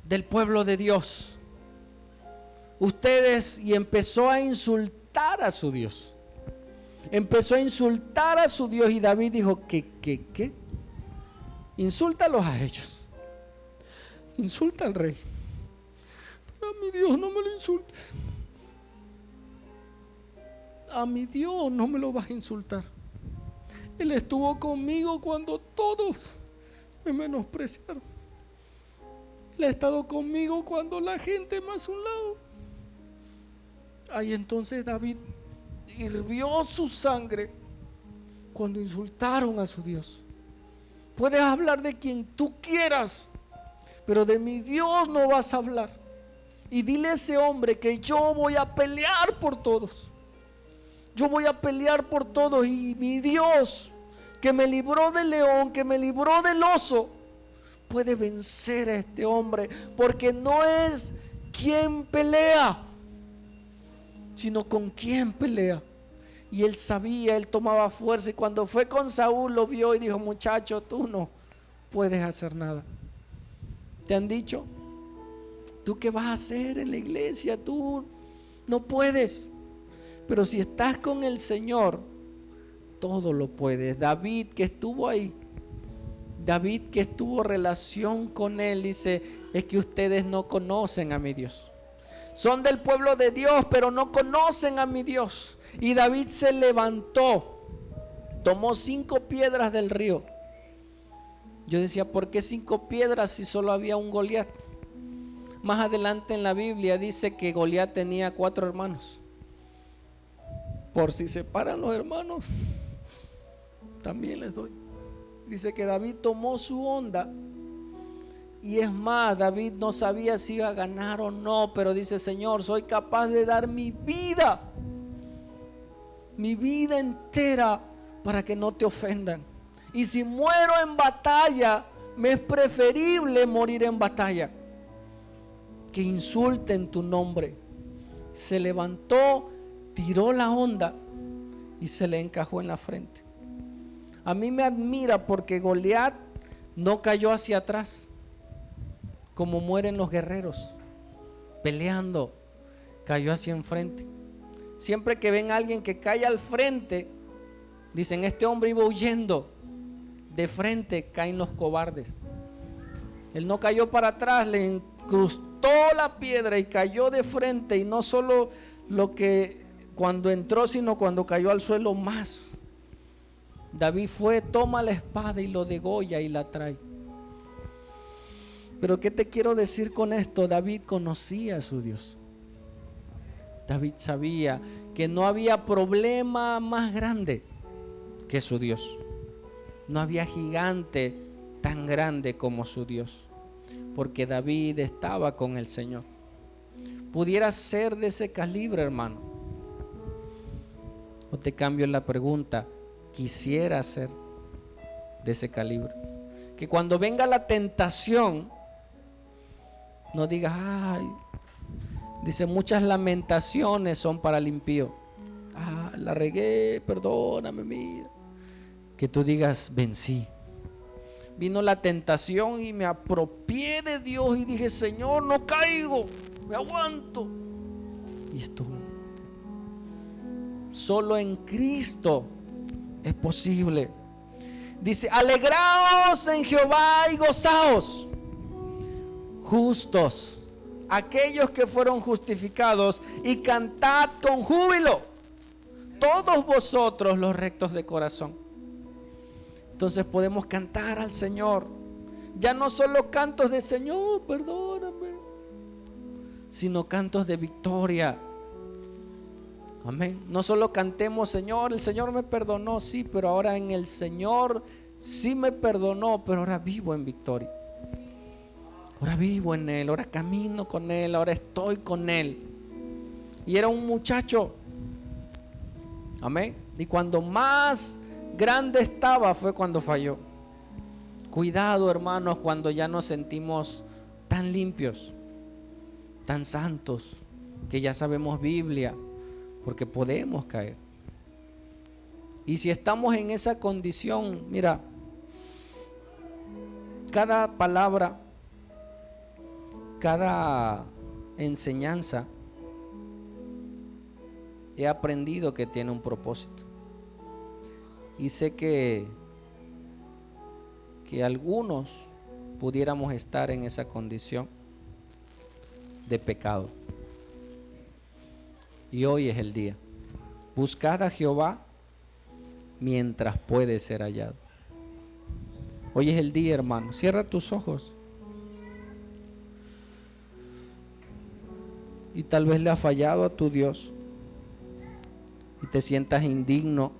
del pueblo de Dios, ustedes, y empezó a insultar a su Dios. Empezó a insultar a su Dios. Y David dijo: ¿Qué? Insúltalos a ellos. Insulta al rey. Pero a mi Dios no me lo insultes. A mi Dios no me lo vas a insultar. Él estuvo conmigo cuando todos me menospreciaron. Él ha estado conmigo cuando la gente me hace un lado. Ahí entonces David hirvió su sangre cuando insultaron a su Dios. Puedes hablar de quien tú quieras, pero de mi Dios no vas a hablar. Y dile a ese hombre que yo voy a pelear por todos. Yo voy a pelear por todos, y mi Dios, que me libró del león, que me libró del oso, puede vencer a este hombre, porque no es quien pelea, sino con quién pelea. Y él sabía, él tomaba fuerza, y cuando fue con Saúl lo vio y dijo: muchacho, tú no puedes hacer nada. ¿Te han dicho? ¿Tú qué vas a hacer en la iglesia? Tú no puedes. Pero si estás con el Señor, todo lo puedes. David, que estuvo ahí, David, que tuvo relación con él, dice: es que ustedes no conocen a mi Dios. Son del pueblo de Dios, pero no conocen a mi Dios. Y David se levantó, tomó 5 piedras del río. Yo decía: ¿por qué 5 piedras si solo había un Goliat? Más adelante en la Biblia dice que Goliat tenía 4 hermanos. Por si se paran los hermanos, también les doy. Dice que David tomó su onda. Y es más, David no sabía si iba a ganar o no, pero dice: Señor, soy capaz de dar mi vida entera para que no te ofendan. Y si muero en batalla, me es preferible morir en batalla que insulten tu nombre. Se levantó, tiró la onda y se le encajó en la frente. A mí me admira porque Goliat no cayó hacia atrás, como mueren los guerreros peleando, cayó hacia enfrente. Siempre que ven a alguien que cae al frente, dicen: este hombre iba huyendo. De frente caen los cobardes. Él no cayó para atrás, le incrustó levantó la piedra y cayó de frente, y no solo lo que cuando entró, sino cuando cayó al suelo más. David fue, toma la espada y lo degolla y la trae. Pero ¿qué te quiero decir con esto? David conocía a su Dios. David sabía que no había problema más grande que su Dios. No había gigante tan grande como su Dios, porque David estaba con el Señor. Pudiera ser de ese calibre, hermano. O te cambio la pregunta, quisiera ser de ese calibre. Que cuando venga la tentación, no digas, ay, dice, muchas lamentaciones son para el impío. Ah, la regué, perdóname, mira. Que tú digas, vencí. Vino la tentación y me apropié de Dios y dije, Señor, no caigo, me aguanto. Y esto, solo en Cristo es posible. Dice, alegraos en Jehová y gozaos, justos, aquellos que fueron justificados, y cantad con júbilo, todos vosotros los rectos de corazón. Entonces podemos cantar al Señor, ya no solo cantos de Señor, perdóname, sino cantos de victoria. Amén. No solo cantemos, Señor, el Señor me perdonó, sí, pero ahora en el Señor sí me perdonó, pero ahora vivo en victoria. Ahora vivo en Él, ahora camino con Él, ahora estoy con Él. Y era un muchacho. Amén. Y cuando más grande estaba fue cuando falló. Cuidado, hermanos, cuando ya nos sentimos tan limpios, tan santos, que ya sabemos Biblia, porque podemos caer. Y si estamos en esa condición, mira, cada palabra, cada enseñanza, he aprendido que tiene un propósito. Y sé que algunos pudiéramos estar en esa condición de pecado. Y hoy es el día. Buscad a Jehová mientras puede ser hallado. Hoy es el día, hermano. Cierra tus ojos. Y tal vez le ha fallado a tu Dios y te sientas indigno,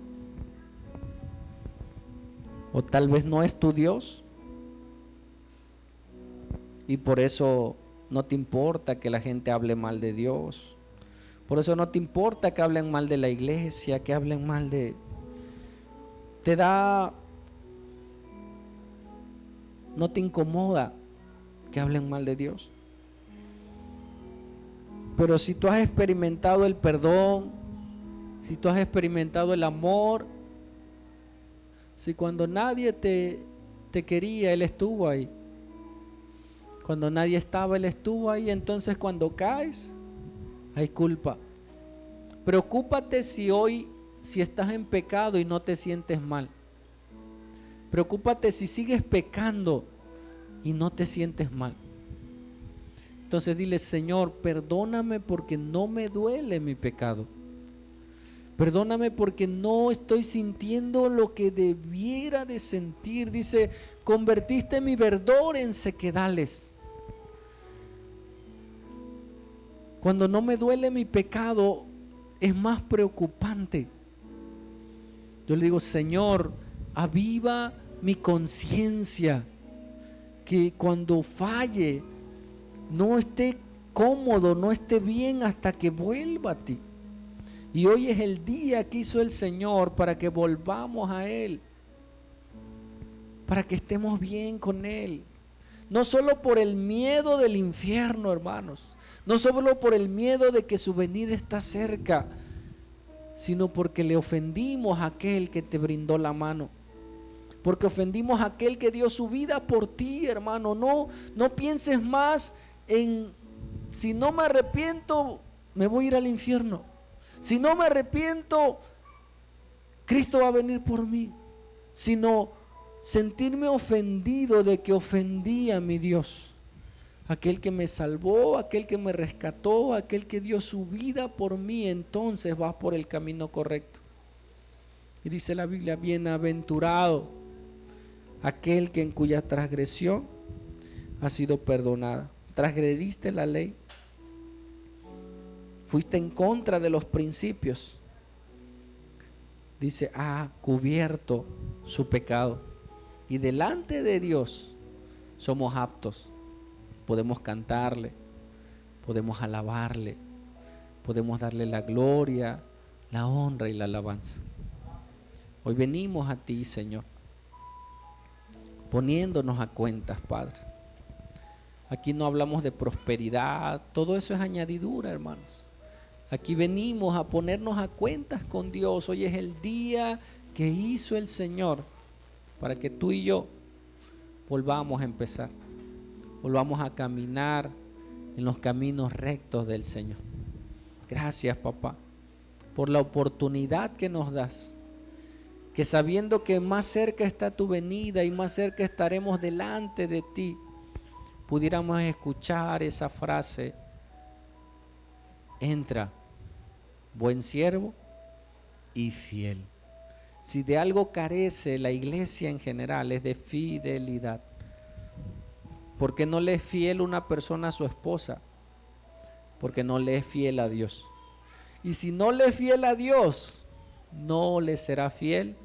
o tal vez no es tu Dios y por eso no te importa que la gente hable mal de Dios. Por eso no te importa que hablen mal de la iglesia, que hablen mal de... no te incomoda que hablen mal de Dios. Pero si tú has experimentado el perdón, si tú has experimentado el amor, si cuando nadie te quería, Él estuvo ahí. Cuando nadie estaba, Él estuvo ahí. Entonces cuando caes, hay culpa. Preocúpate si estás en pecado y no te sientes mal. Preocúpate si sigues pecando y no te sientes mal. Entonces dile, Señor, perdóname porque no me duele mi pecado. Perdóname porque no estoy sintiendo lo que debiera de sentir. Dice, convertiste mi verdor en sequedales. Cuando no me duele mi pecado, es más preocupante. Yo le digo, Señor, aviva mi conciencia, que cuando falle no esté cómodo, no esté bien hasta que vuelva a ti. Y hoy es el día que hizo el Señor para que volvamos a Él, para que estemos bien con Él. No solo por el miedo del infierno, hermanos, no solo por el miedo de que su venida está cerca, sino porque le ofendimos a aquel que te brindó la mano, porque ofendimos a aquel que dio su vida por ti, hermano. No pienses más en, si no me arrepiento, me voy a ir al infierno. Si no me arrepiento, Cristo va a venir por mí. Sino sentirme ofendido de que ofendí a mi Dios. aquel que me salvó, aquel que me rescató, aquel que dio su vida por mí, entonces vas por el camino correcto. Y dice la Biblia, bienaventurado aquel que en cuya transgresión ha sido perdonada. Transgrediste la ley, fuiste en contra de los principios. Dice, ha cubierto su pecado. Y delante de Dios somos aptos. Podemos cantarle, podemos alabarle, podemos darle la gloria, la honra y la alabanza. Hoy venimos a ti, Señor, poniéndonos a cuentas, Padre. Aquí no hablamos de prosperidad, todo eso es añadidura, hermanos. Aquí venimos a ponernos a cuentas con Dios. Hoy es el día que hizo el Señor para que tú y yo volvamos a empezar, volvamos a caminar en los caminos rectos del Señor. Gracias, papá, por la oportunidad que nos das, que sabiendo que más cerca está tu venida y más cerca estaremos delante de ti, pudiéramos escuchar esa frase: entra, buen siervo y fiel. Si de algo carece la iglesia en general, es de fidelidad. Porque no le es fiel una persona a su esposa, porque no le es fiel a Dios. Y si no le es fiel a Dios, no le será fiel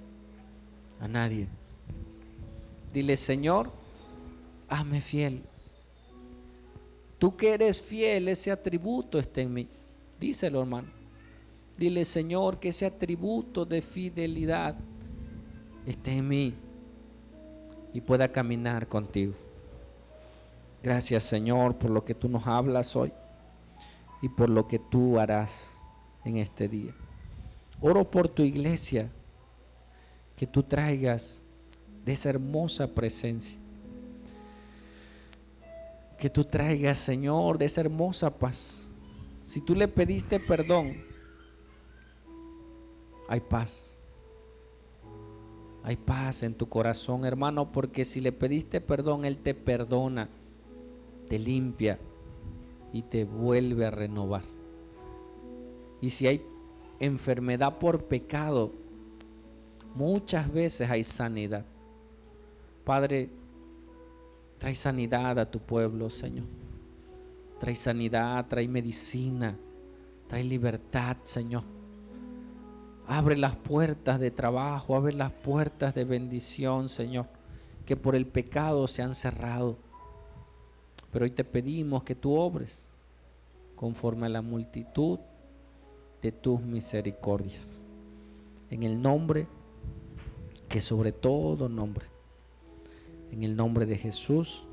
a nadie. Dile: Señor, hazme fiel. Tú que eres fiel, ese atributo está en mí. Díselo, hermano. Dile: Señor, que ese atributo de fidelidad esté en mí y pueda caminar contigo. Gracias, Señor, por lo que tú nos hablas hoy y por lo que tú harás en este día. Oro por tu iglesia, que tú traigas de esa hermosa presencia, que tú traigas, Señor, de esa hermosa paz. Si tú le pediste perdón, hay paz. Hay paz en tu corazón, hermano, porque si le pediste perdón, Él te perdona, te limpia y te vuelve a renovar. Y si hay enfermedad por pecado, muchas veces hay sanidad. Padre, trae sanidad a tu pueblo, Señor. Trae sanidad, trae medicina, trae libertad, Señor. Abre las puertas de trabajo, abre las puertas de bendición, Señor, que por el pecado se han cerrado. Pero hoy te pedimos que tú obres conforme a la multitud de tus misericordias. En el nombre que sobre todo nombre. En el nombre de Jesús.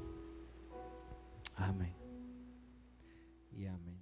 Amén. Y amén.